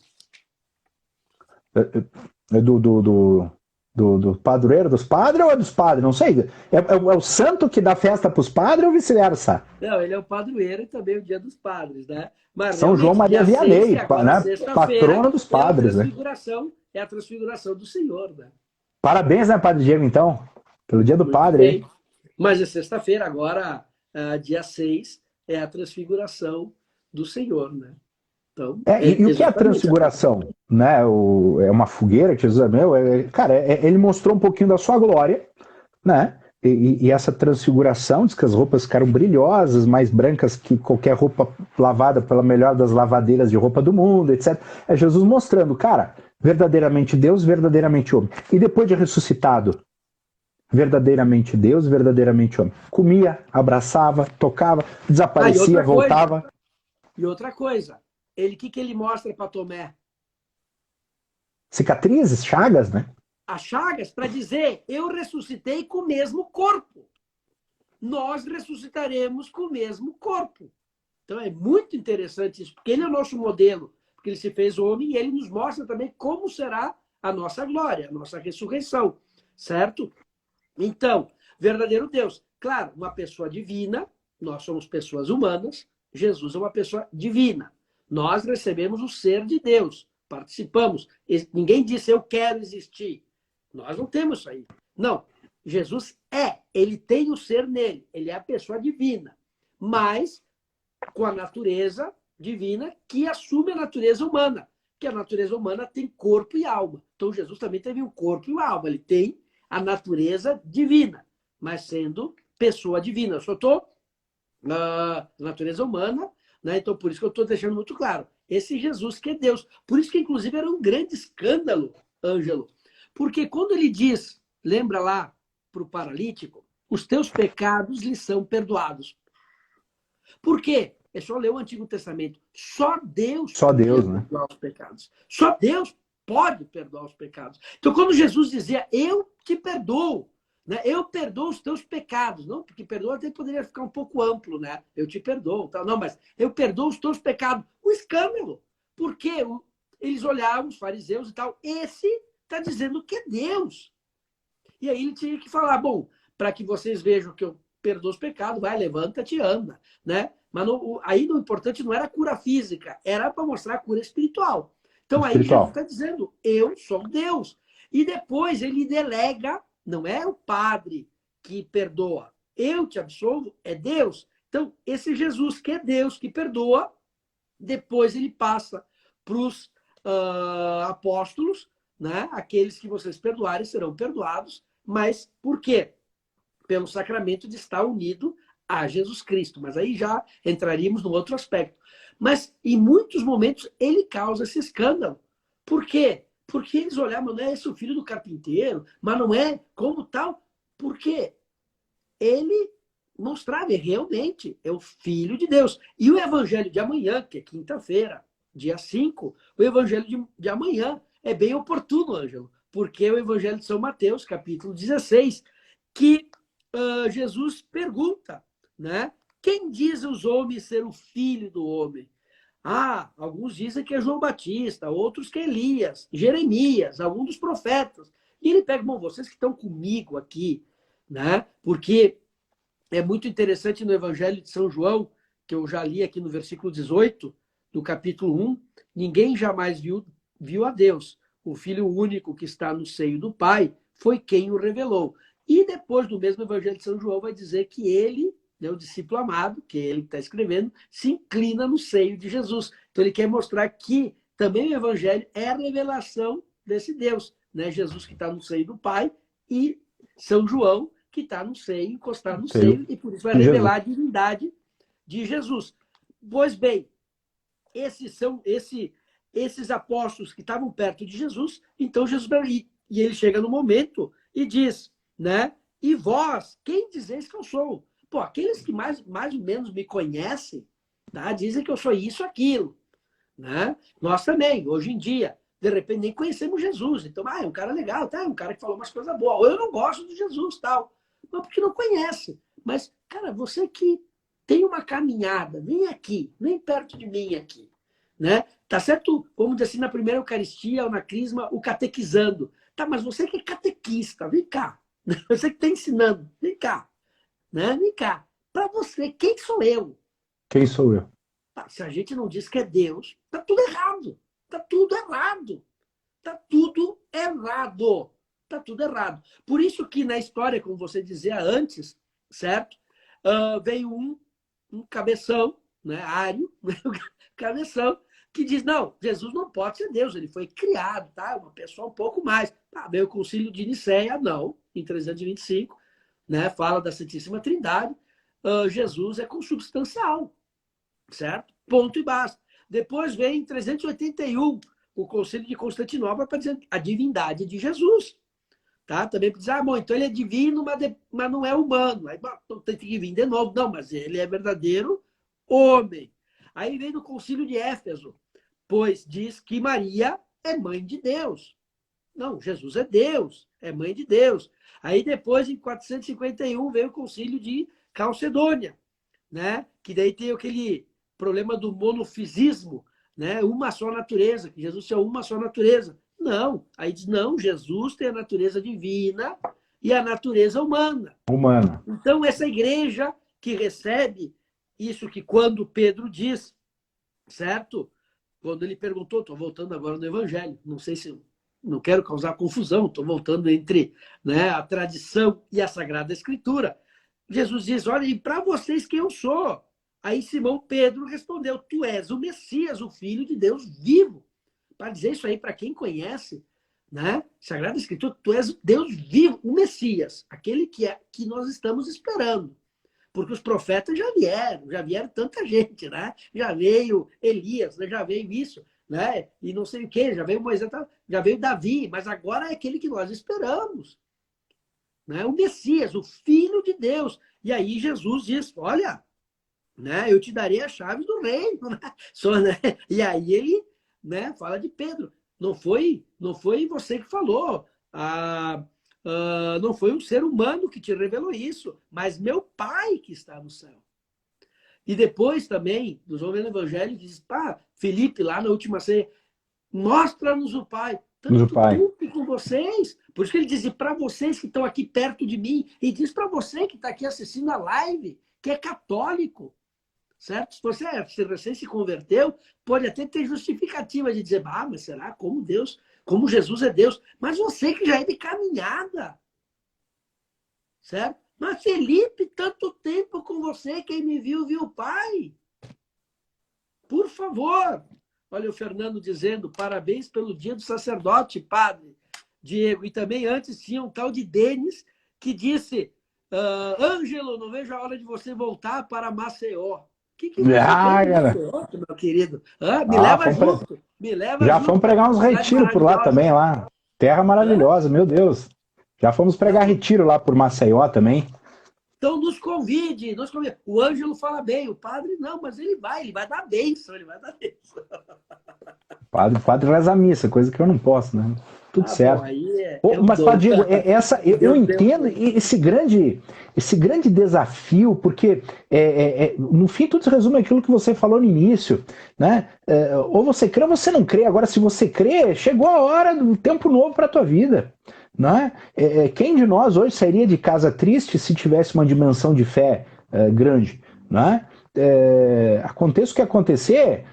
Do padroeiro dos padres ou é dos padres? Não sei. É o santo que dá festa para os padres ou vice-versa? Não, ele é o padroeiro e também o dia dos padres, né? Mas São João Maria Vianney, né? Patrona dos padres, né? É a transfiguração do Senhor, né? Parabéns, né, Padre Diego, então? Pelo dia do Muito padre, bem. hein? Mas é sexta-feira, agora, dia 6, é a transfiguração do Senhor, né? Então, e o que é a transfiguração? Né? É uma fogueira que Jesus ele mostrou um pouquinho da sua glória, né? E essa transfiguração, diz que as roupas ficaram brilhosas, mais brancas que qualquer roupa lavada pela melhor das lavadeiras de roupa do mundo, etc. É Jesus mostrando, cara, verdadeiramente Deus, verdadeiramente homem. E depois de ressuscitado, verdadeiramente Deus, verdadeiramente homem. Comia, abraçava, tocava, desaparecia, voltava. E outra coisa, o que ele mostra para Tomé? Cicatrizes, chagas, né? As chagas para dizer, eu ressuscitei com o mesmo corpo. Nós ressuscitaremos com o mesmo corpo. Então é muito interessante isso, porque ele é o nosso modelo, porque ele se fez homem e ele nos mostra também como será a nossa glória, a nossa ressurreição, certo? Então, verdadeiro Deus. Claro, uma pessoa divina, nós somos pessoas humanas, Jesus é uma pessoa divina. Nós recebemos o ser de Deus, participamos. Ninguém disse eu quero existir. Nós não temos isso aí. Não, Jesus ele tem o ser nele, ele é a pessoa divina, mas com a natureza divina que assume a natureza humana, que a natureza humana tem corpo e alma. Então Jesus também teve um corpo e uma alma, ele tem a natureza divina, mas sendo pessoa divina. Eu só estou na natureza humana, né? Então por isso que eu estou deixando muito claro. Esse Jesus que é Deus. Por isso que, inclusive, era um grande escândalo, Ângelo. Porque quando ele diz, lembra lá para o paralítico, os teus pecados lhe são perdoados. Por quê? É só ler o Antigo Testamento. Só Deus pode perdoar os pecados. Só Deus pode perdoar os pecados. Então, quando Jesus dizia, eu te perdoo, né? Eu perdoo os teus pecados. Não, porque perdoa até poderia ficar um pouco amplo, né? Eu te perdoo. Tal. Não, mas eu perdoo os teus pecados. O escândalo. Porque eles olhavam, os fariseus e tal. Esse está dizendo que é Deus. E aí ele tinha que falar, bom, para que vocês vejam que eu perdoo os pecados, vai, levanta-te e anda, né? Mas aí o importante não era a cura física, era para mostrar a cura espiritual. Então aí Jesus está dizendo, eu sou Deus. E depois ele delega, não é o padre que perdoa, eu te absolvo, é Deus. Então esse Jesus que é Deus, que perdoa, depois ele passa para os apóstolos, né? Aqueles que vocês perdoarem serão perdoados, mas por quê? Pelo sacramento de estar unido a Jesus Cristo. Mas aí já entraríamos num outro aspecto. Mas, em muitos momentos, ele causa esse escândalo. Por quê? Porque eles olhavam, não é esse o filho do carpinteiro, mas não é como tal. Porque ele mostrava, realmente, é o Filho de Deus. E o evangelho de amanhã, que é quinta-feira, dia 5, o evangelho de amanhã é bem oportuno, Ângelo, porque é o evangelho de São Mateus, capítulo 16, que Jesus pergunta, né? Quem diz os homens ser o filho do homem? Ah, alguns dizem que é João Batista, outros que é Elias, Jeremias, alguns dos profetas. E ele pega, bom, vocês que estão comigo aqui, né? Porque é muito interessante no Evangelho de São João, que eu já li aqui no versículo 18, do capítulo 1, ninguém jamais viu a Deus. O Filho único que está no seio do Pai foi quem o revelou. E depois do mesmo Evangelho de São João vai dizer que ele, né, o discípulo amado, que é ele que está escrevendo, se inclina no seio de Jesus. Então ele quer mostrar que também o Evangelho é a revelação desse Deus, né? Jesus que está no seio do Pai e São João que está no seio, encostado no seio, e por isso vai revelar a divindade de Jesus. Pois bem, esses são esses apóstolos que estavam perto de Jesus, então Jesus vai ir. E ele chega no momento e diz, né? E vós, quem dizeis que eu sou? Pô, aqueles que mais ou menos me conhecem, tá? Dizem que eu sou isso, aquilo, né? Nós também, hoje em dia, de repente nem conhecemos Jesus. Então, é um cara legal, tá? Um cara que falou umas coisas boas. Ou eu não gosto de Jesus, tal. Não, porque não conhece. Mas, cara, você que tem uma caminhada, vem aqui, vem perto de mim aqui, né? Tá certo? Vamos dizer assim, na primeira Eucaristia ou na Crisma, o catequizando. Tá, mas você que é catequista, vem cá. Você que está ensinando, vem cá. Né? Vem cá. Para você, quem sou eu? Quem sou eu? Tá, se a gente não diz que é Deus, tá tudo errado. Tá tudo errado. Tá tudo errado. Tá tudo errado. Por isso que na história, como você dizia antes, certo? Veio um cabeção, né? Ário, cabeção, que diz, não, Jesus não pode ser Deus, ele foi criado, tá? Uma pessoa um pouco mais. Tá, veio o Concílio de Nicéia, não, em 325, né? Fala da Santíssima Trindade, Jesus é consubstancial, certo? Ponto e basta. Depois vem em 381, o Concílio de Constantinopla para dizer a divindade de Jesus. Tá? Também para dizer, bom, então ele é divino, mas não é humano. Aí então tem que vir de novo. Não, mas ele é verdadeiro homem. Aí vem do Concílio de Éfeso, pois diz que Maria é mãe de Deus. Não, Jesus é Deus, é mãe de Deus. Aí depois, em 451, veio o Concílio de Calcedônia, né? Que daí tem aquele problema do monofisismo, né? Uma só natureza, que Jesus é uma só natureza. Não, aí diz, não, Jesus tem a natureza divina e a natureza humana. Humana. Então, essa igreja que recebe isso que quando Pedro diz, certo? Quando ele perguntou, estou voltando agora no Evangelho, não sei se, não quero causar confusão, estou voltando entre, né, a tradição e a Sagrada Escritura. Jesus diz, olha, e para vocês quem eu sou? Aí Simão Pedro respondeu, tu és o Messias, o Filho de Deus vivo. Para dizer isso aí para quem conhece, né? Sagrada Escritura, tu és Deus vivo, o Messias, aquele que nós estamos esperando. Porque os profetas já vieram tanta gente, né? Já veio Elias, né? Já veio isso, né? E não sei o quê, já veio Moisés, já veio Davi, mas agora é aquele que nós esperamos, né? O Messias, o Filho de Deus. E aí Jesus diz, olha, né? Eu te darei a chave do reino, né? Né? E aí ele, né, fala de Pedro. Não foi você que falou. Não foi um ser humano que te revelou isso, mas meu Pai que está no céu. E depois também, nos homens do Evangelho, diz, Felipe, lá na última ceia, mostra-nos o Pai. Tanto tempo com vocês. Por isso que ele diz, para vocês que estão aqui perto de mim, e diz para você que está aqui assistindo a live, que é católico, certo? Se você recém se converteu, pode até ter justificativa de dizer, mas será como Deus, como Jesus é Deus? Mas você que já é de caminhada, certo? Mas Felipe, tanto tempo com você, quem me viu, viu o Pai. Por favor. Olha o Fernando dizendo, parabéns pelo dia do sacerdote, padre Diego. E também antes tinha um tal de Denis que disse, Ângelo, não vejo a hora de você voltar para Maceió. Que você quer, meu querido? Me leva junto. Me leva já junto. Fomos pregar uns retiros por lá também, lá. Terra maravilhosa, meu Deus. Já fomos pregar retiro lá por Maceió também. Então nos convide. O Ângelo fala bem, o padre não, mas ele vai dar bênção, O padre reza a missa, coisa que eu não posso, né? Tudo certo. Bom, mas, Padre Diego, eu entendo esse grande desafio, porque no fim tudo se resume àquilo que você falou no início, né? Ou você crê ou você não crê. Agora, se você crê, chegou a hora do tempo novo para a tua vida, né? Quem de nós hoje sairia de casa triste se tivesse uma dimensão de fé grande, né? Aconteça o que acontecer,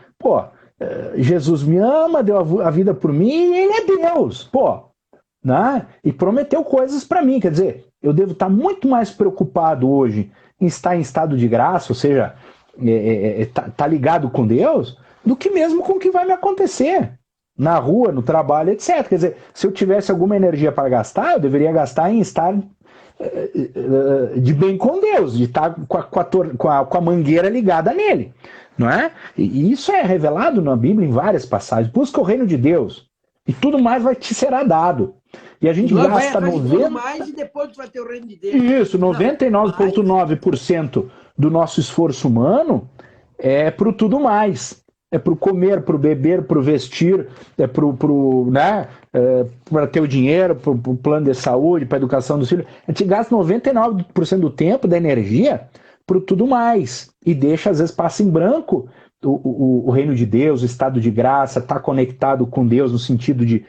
Jesus me ama, deu a vida por mim, e ele é Deus, né? E prometeu coisas para mim. Quer dizer, eu devo estar muito mais preocupado hoje em estar em estado de graça, ou seja, tá ligado com Deus, do que mesmo com o que vai me acontecer na rua, no trabalho, etc. Quer dizer, se eu tivesse alguma energia para gastar, eu deveria gastar em estar de bem com Deus, de estar com a mangueira ligada nele, não é? E isso é revelado na Bíblia em várias passagens. Busca o reino de Deus e tudo mais te será dado. E a gente gasta 90%. Mais e depois tu vai ter o reino de Deus. Isso, 99,9% do nosso esforço humano é pro tudo mais. É pro comer, pro beber, pro vestir, para ter o dinheiro, pro plano de saúde, para educação dos filhos. A gente gasta 99% do tempo, da energia, pro tudo mais. E deixa, às vezes, passa em branco o reino de Deus, o estado de graça, estar conectado com Deus no sentido de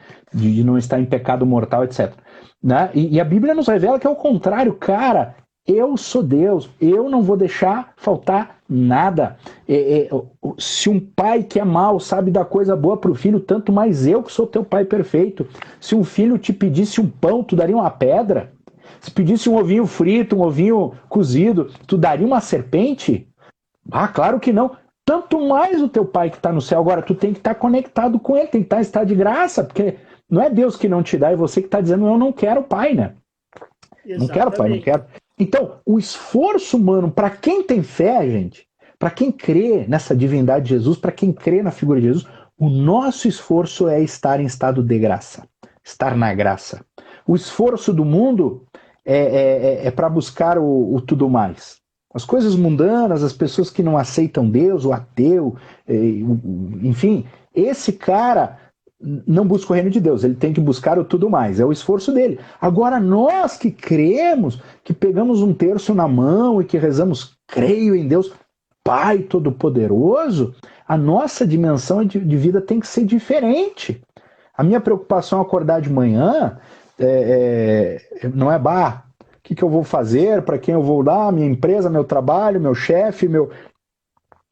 não estar em pecado mortal, etc. Né? E a Bíblia nos revela que é o contrário, cara. Eu sou Deus, eu não vou deixar faltar nada. Se um pai que é mau sabe dar coisa boa para o filho, tanto mais eu que sou teu pai perfeito. Se um filho te pedisse um pão, tu daria uma pedra? Se pedisse um ovinho frito, um ovinho cozido, tu daria uma serpente? Claro que não. Tanto mais o teu pai que está no céu. Agora, tu tem que estar conectado com ele, tem que estar em estado de graça, porque não é Deus que não te dá, é você que está dizendo, eu não quero pai, né? Exatamente. Não quero pai, não quero. Então, o esforço humano, para quem tem fé, gente, para quem crê nessa divindade de Jesus, para quem crê na figura de Jesus, O nosso esforço é estar em estado de graça, estar na graça. O esforço do mundo é para buscar o tudo mais. As coisas mundanas, as pessoas que não aceitam Deus, o ateu, enfim, esse cara não busca o reino de Deus, ele tem que buscar o tudo mais, é o esforço dele. Agora, nós que cremos, que pegamos um terço na mão e que rezamos, creio em Deus, Pai Todo-Poderoso, a nossa dimensão de vida tem que ser diferente. A minha preocupação é acordar de manhã, não é o que eu vou fazer, para quem eu vou dar, minha empresa, meu trabalho, meu chefe,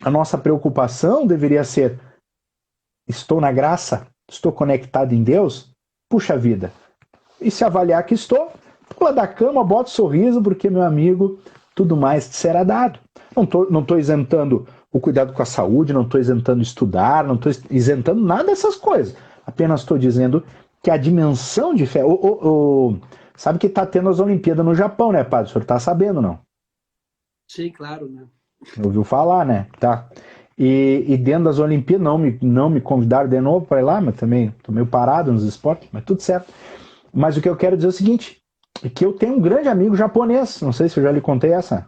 a nossa preocupação deveria ser: estou na graça? Estou conectado em Deus? Puxa vida. E se avaliar que estou, pula da cama, bota um sorriso, porque, meu amigo, tudo mais te será dado. Não estou isentando o cuidado com a saúde, não estou isentando estudar, não estou isentando nada dessas coisas. Apenas estou dizendo que a dimensão de fé... sabe que está tendo as Olimpíadas no Japão, né, padre? O senhor está sabendo, não? Sim, claro, né? Ouviu falar, né? Tá. E dentro das Olimpíadas, não me convidaram de novo para ir lá, mas também estou meio parado nos esportes, mas tudo certo. Mas o que eu quero dizer é o seguinte, é que eu tenho um grande amigo japonês, não sei se eu já lhe contei essa.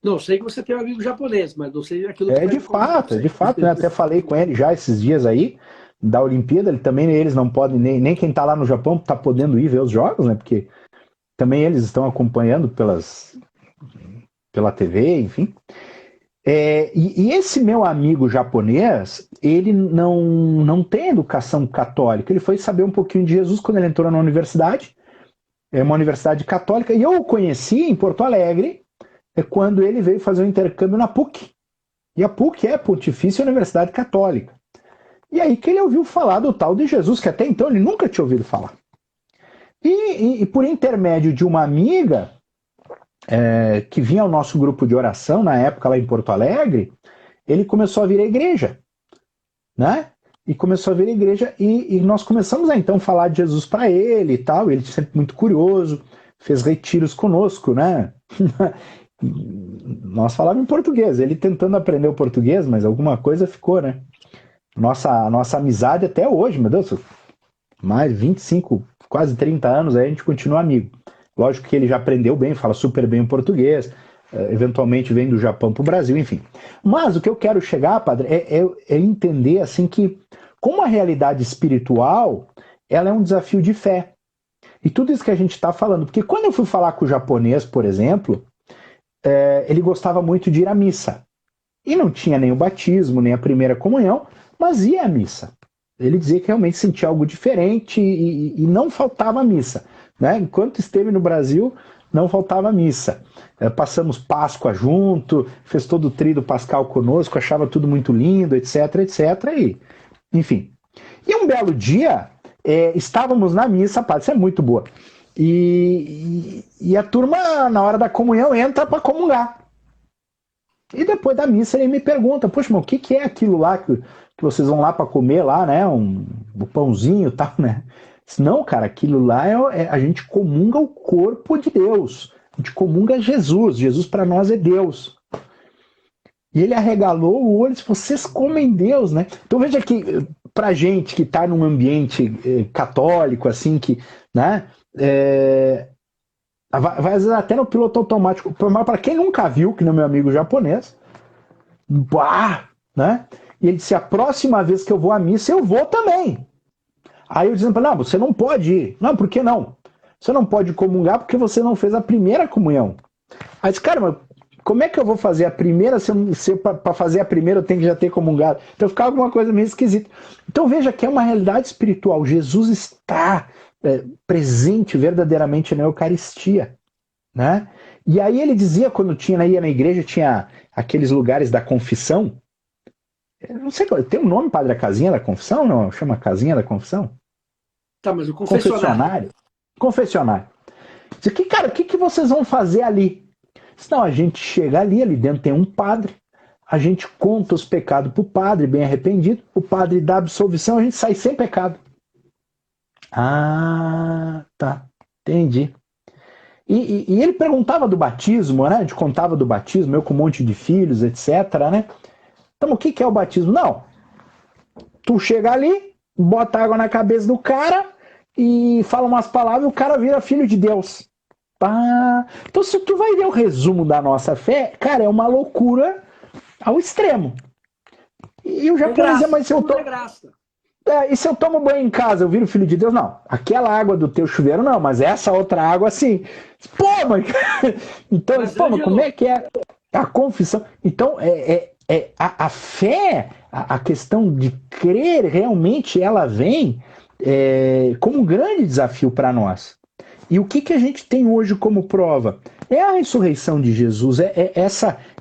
Não, sei que você tem um amigo japonês, mas não sei aquilo que De fato, né? Até falei com ele já esses dias aí, da Olimpíada, eles não podem, nem quem está lá no Japão está podendo ir ver os jogos, né? Porque também eles estão acompanhando pela TV, enfim. E esse meu amigo japonês, ele não tem educação católica, ele foi saber um pouquinho de Jesus quando ele entrou na universidade, uma universidade católica, e eu o conheci em Porto Alegre, quando ele veio fazer um intercâmbio na PUC. E a PUC é a Pontifícia Universidade Católica. E aí que ele ouviu falar do tal de Jesus, que até então ele nunca tinha ouvido falar. E por intermédio de uma amiga que vinha ao nosso grupo de oração, na época lá em Porto Alegre, ele começou a vir à igreja, né? E começou a vir à igreja e nós começamos a então falar de Jesus para ele e tal, ele sempre muito curioso, fez retiros conosco, né? Nós falávamos em português, ele tentando aprender o português, mas alguma coisa ficou, né? Nossa amizade até hoje, meu Deus, mais 25, quase 30 anos, aí a gente continua amigo. Lógico que ele já aprendeu bem, fala super bem o português, eventualmente vem do Japão para o Brasil, enfim. Mas o que eu quero chegar, padre, é entender assim que, como a realidade espiritual, ela é um desafio de fé. E tudo isso que a gente está falando, porque quando eu fui falar com o japonês, por exemplo, ele gostava muito de ir à missa. E não tinha nem o batismo, nem a primeira comunhão, mas ia à missa. Ele dizia que realmente sentia algo diferente e não faltava missa. Né? Enquanto esteve no Brasil, não faltava missa. Passamos Páscoa junto, fez todo o tríduo pascal conosco, achava tudo muito lindo, etc, etc. Enfim. E um belo dia, estávamos na missa, padre, isso é muito boa. E a turma, na hora da comunhão, entra para comungar. E depois da missa ele me pergunta: poxa, mas o que é aquilo lá que vocês vão lá para comer lá, né? O pãozinho e tal, né? Não, cara, aquilo lá a gente comunga o corpo de Deus. A gente comunga Jesus. Jesus para nós é Deus. E ele arregalou o olho e disse: vocês comem Deus, né? Então veja que pra gente que está num ambiente católico, assim, que, né? Vai às vezes até no piloto automático. Mas para quem nunca viu, que não é meu amigo japonês, né? E ele disse: a próxima vez que eu vou à missa, eu vou também. Aí eu dizendo para ele: não, você não pode ir. Não, por que não? Você não pode comungar porque você não fez a primeira comunhão. Aí eu disse: cara, mas como é que eu vou fazer a primeira se para fazer a primeira eu tenho que já ter comungado? Então ficava alguma coisa meio esquisita. Então veja que é uma realidade espiritual. Jesus está presente verdadeiramente na Eucaristia, né? E aí ele dizia, quando ia na igreja, tinha aqueles lugares da confissão. Não sei, tem um nome, padre, a casinha da confissão? Não, chama casinha da confissão? Tá, mas o confessionário. Confessionário. Diz que, cara, o que vocês vão fazer ali? Não, a gente chega ali dentro tem um padre, a gente conta os pecados pro padre, bem arrependido, o padre dá absolvição, a gente sai sem pecado. Ah, tá, entendi. E ele perguntava do batismo, né? A gente contava do batismo, eu com um monte de filhos, etc, né? Então, o que é o batismo? Não. Tu chega ali, bota água na cabeça do cara e fala umas palavras e o cara vira filho de Deus. Então, se tu vai ver o resumo da nossa fé, cara, é uma loucura ao extremo. E o japonês é, mas se eu tô... e se eu tomo banho em casa, eu viro filho de Deus? Não. Aquela água do teu chuveiro, não, mas essa outra água, sim. Pô, mas... Então, mas como é que é a confissão? Então, a fé, a questão de crer, realmente, ela vem como um grande desafio para nós. E o que a gente tem hoje como prova? É a ressurreição de Jesus,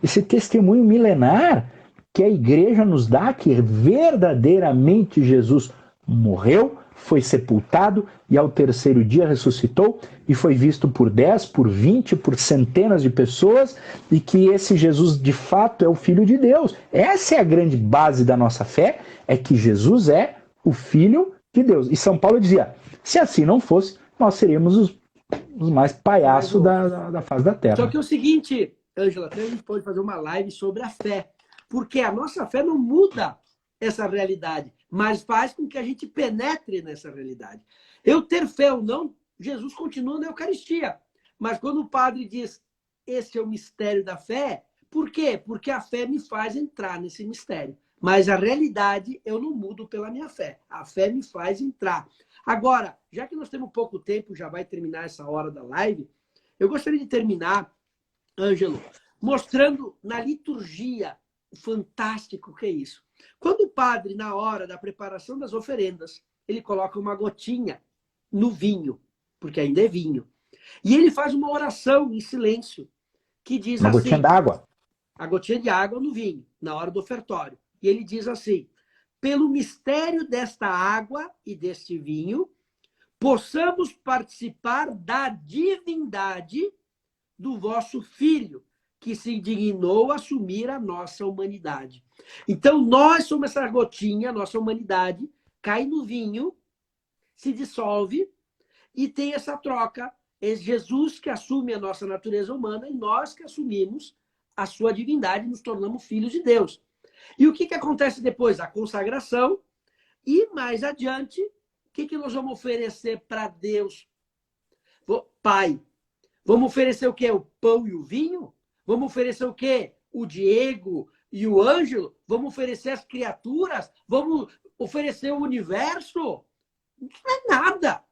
esse testemunho milenar que a igreja nos dá que verdadeiramente Jesus morreu, foi sepultado e ao terceiro dia ressuscitou e foi visto por 10, por 20, por centenas de pessoas e que esse Jesus de fato é o Filho de Deus. Essa é a grande base da nossa fé, é que Jesus é o Filho de Deus. E São Paulo dizia, se assim não fosse, nós seríamos os mais palhaços da face da Terra. Só que é o seguinte, Ângela, até a gente pode fazer uma live sobre a fé. Porque a nossa fé não muda essa realidade, mas faz com que a gente penetre nessa realidade. Eu ter fé ou não, Jesus continua na Eucaristia. Mas quando o padre diz, esse é o mistério da fé, por quê? Porque a fé me faz entrar nesse mistério. Mas a realidade eu não mudo pela minha fé. A fé me faz entrar. Agora, já que nós temos pouco tempo, já vai terminar essa hora da live, eu gostaria de terminar, Ângelo, mostrando na liturgia o fantástico que é isso. Quando o padre, na hora da preparação das oferendas, ele coloca uma gotinha no vinho, porque ainda é vinho, e ele faz uma oração em silêncio, que diz uma assim... Uma gotinha d'água. A gotinha de água no vinho, na hora do ofertório. E ele diz assim, pelo mistério desta água e deste vinho, possamos participar da divindade do vosso Filho, que se dignou a assumir a nossa humanidade. Então, nós somos essa gotinha, nossa humanidade, cai no vinho, se dissolve e tem essa troca. É Jesus que assume a nossa natureza humana e nós que assumimos a sua divindade, nos tornamos filhos de Deus. E o que acontece depois? A consagração. E mais adiante, o que nós vamos oferecer para Deus? Pai, vamos oferecer o quê? O pão e o vinho? Vamos oferecer o quê? O Diego e o Ângelo? Vamos oferecer as criaturas? Vamos oferecer o universo? Não é nada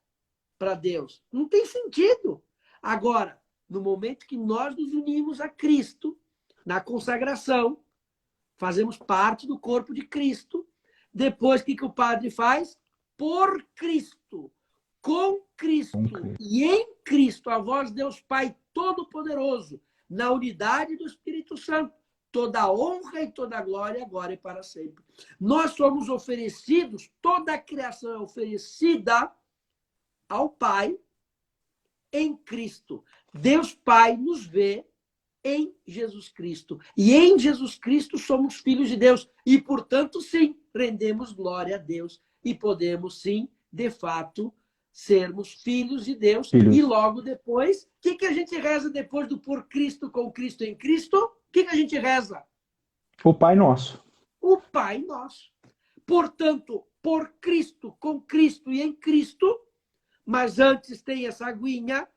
para Deus. Não tem sentido. Agora, no momento que nós nos unimos a Cristo, na consagração, fazemos parte do corpo de Cristo, depois o que o padre faz? Por Cristo, com Cristo e em Cristo, a vós, Deus Pai Todo-Poderoso, na unidade do Espírito Santo, toda a honra e toda a glória, agora e para sempre. Nós somos oferecidos, toda a criação é oferecida ao Pai em Cristo. Deus Pai nos vê em Jesus Cristo. E em Jesus Cristo somos filhos de Deus. E, portanto, sim, rendemos glória a Deus. E podemos, sim, de fato, sermos filhos de Deus. E logo depois, o que a gente reza depois do por Cristo, com Cristo, em Cristo? O que a gente reza? O Pai Nosso. O Pai Nosso. Portanto, por Cristo, com Cristo e em Cristo, mas antes tem essa aguinha,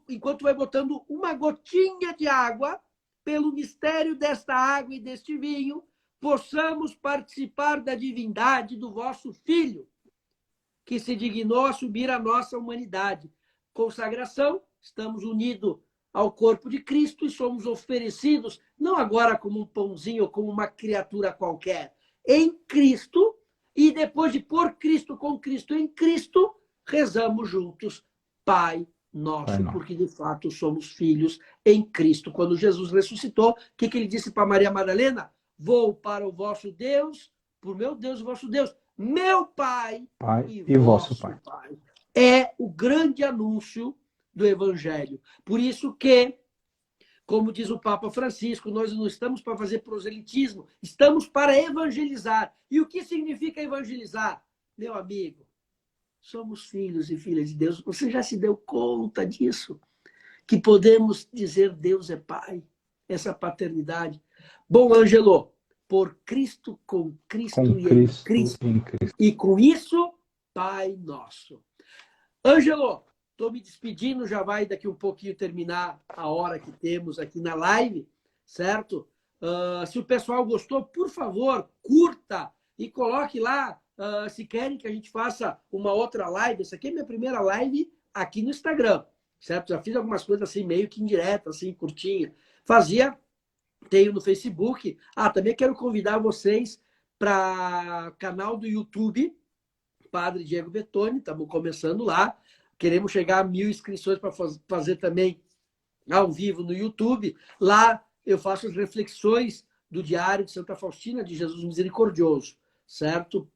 enquanto vai botando uma gotinha de água, pelo mistério desta água e deste vinho, possamos participar da divindade do vosso Filho, que se dignou a subir a nossa humanidade. Consagração, estamos unidos ao corpo de Cristo e somos oferecidos, não agora como um pãozinho ou como uma criatura qualquer, em Cristo, e depois de pôr Cristo com Cristo em Cristo, rezamos juntos, Pai Nosso, porque de fato somos filhos em Cristo. Quando Jesus ressuscitou, o que ele disse para Maria Madalena? Vou para o vosso Deus, por meu Deus, o vosso Deus, meu Pai e vosso Pai. É o grande anúncio do Evangelho. Por isso que, como diz o Papa Francisco, nós não estamos para fazer proselitismo, estamos para evangelizar. E o que significa evangelizar? Meu amigo, somos filhos e filhas de Deus. Você já se deu conta disso? Que podemos dizer Deus é Pai, essa paternidade. Bom, Ângelo, por Cristo, com Cristo Com e Cristo, em Cristo. em Cristo. E com isso, Pai Nosso. Ângelo, estou me despedindo, já vai daqui um pouquinho terminar a hora que temos aqui na live, certo? Se o pessoal gostou, por favor, curta e coloque lá, se querem que a gente faça uma outra live. Essa aqui é minha primeira live aqui no Instagram, certo? Já fiz algumas coisas assim, meio que indireta, assim, curtinha. Tenho no Facebook. Também quero convidar vocês para o canal do YouTube, Padre Diego Bettoni, estamos começando lá. Queremos chegar a 1000 inscrições para fazer também ao vivo no YouTube. Lá eu faço as reflexões do Diário de Santa Faustina de Jesus Misericordioso, certo?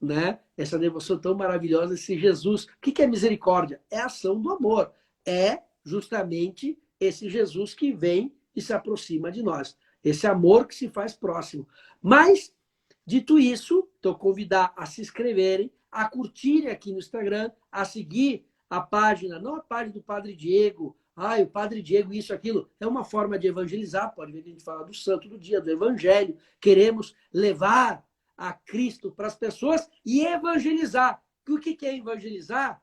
Né? Essa devoção tão maravilhosa, esse Jesus. O que é misericórdia? É a ação do amor. É justamente esse Jesus que vem e se aproxima de nós. Esse amor que se faz próximo. Mas, dito isso, estou convidar a se inscreverem, a curtirem aqui no Instagram, a seguir a página, não a página do Padre Diego, o Padre Diego, isso, aquilo. É uma forma de evangelizar, pode ver que a gente fala do santo do dia, do evangelho. Queremos levar a Cristo para as pessoas e evangelizar. O que é evangelizar?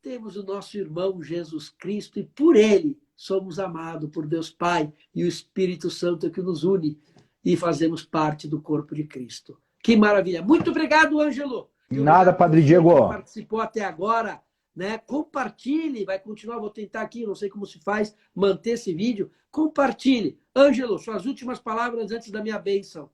Temos o nosso irmão Jesus Cristo e por ele somos amados por Deus Pai e o Espírito Santo que nos une e fazemos parte do corpo de Cristo. Que maravilha. Muito obrigado, Ângelo. Nada, Padre Diego. Que participou até agora, né? Compartilhe, vai continuar, vou tentar aqui, não sei como se faz, manter esse vídeo. Compartilhe. Ângelo, suas últimas palavras antes da minha bênção.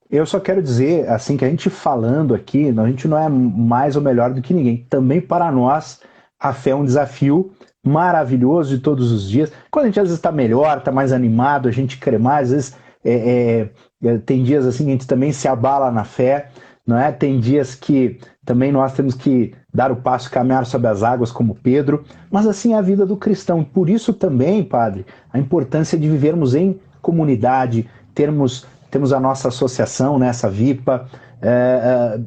Eu só quero dizer, assim, que a gente falando aqui, a gente não é mais ou melhor do que ninguém. Também para nós, a fé é um desafio maravilhoso de todos os dias. Quando a gente às vezes está melhor, está mais animado, a gente crê mais, às vezes tem dias assim que a gente também se abala na fé, não é? Tem dias que também nós temos que dar o passo e caminhar sobre as águas como Pedro, mas assim é a vida do cristão. E por isso também, Padre, a importância de vivermos em comunidade, temos a nossa associação, né, essa VIPA,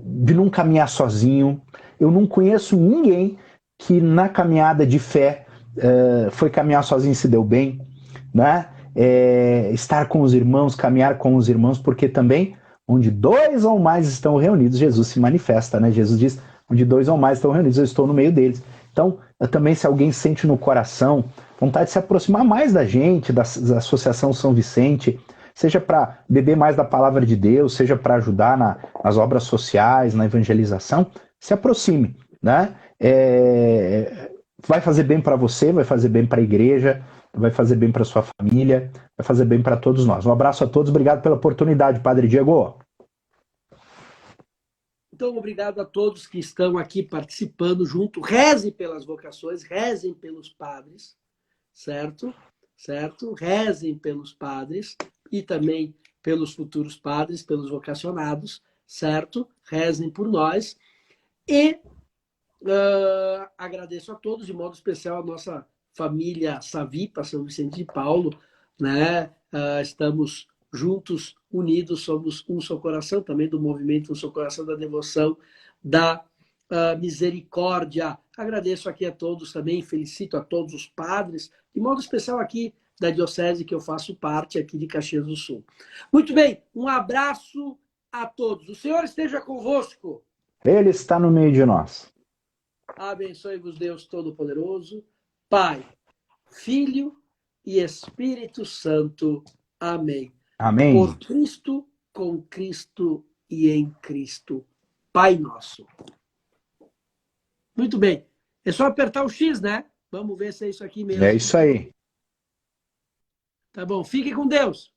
de não caminhar sozinho. Eu não conheço ninguém que na caminhada de fé foi caminhar sozinho e se deu bem, né? Estar com os irmãos, caminhar com os irmãos, porque também onde 2 ou mais estão reunidos, Jesus se manifesta, né? Jesus diz, onde 2 ou mais estão reunidos, eu estou no meio deles. Então, também se alguém sente no coração vontade de se aproximar mais da gente, da Associação São Vicente, seja para beber mais da palavra de Deus, seja para ajudar nas obras sociais, na evangelização, se aproxime, né? Vai fazer bem para você, vai fazer bem para a igreja, vai fazer bem para sua família, vai fazer bem para todos nós. Um abraço a todos, obrigado pela oportunidade, Padre Diego. Então, obrigado a todos que estão aqui participando junto. Rezem pelas vocações, rezem pelos padres, certo? Certo? Rezem pelos padres e também pelos futuros padres, pelos vocacionados, certo? Rezem por nós. E agradeço a todos, de modo especial a nossa família Savipa, São Vicente de Paulo, né? Estamos juntos, unidos, somos um só coração, também do movimento Um Só Coração da Devoção, da Misericórdia. Agradeço aqui a todos também, felicito a todos os padres, de modo especial aqui da diocese que eu faço parte, aqui de Caxias do Sul. Muito bem, um abraço a todos. O Senhor esteja convosco. Ele está no meio de nós. Abençoe-vos Deus Todo-Poderoso, Pai, Filho e Espírito Santo. Amém. Amém. Por Cristo, com Cristo e em Cristo. Pai nosso. Muito bem. É só apertar o X, né? Vamos ver se é isso aqui mesmo. É isso aí. Tá bom. Fique com Deus.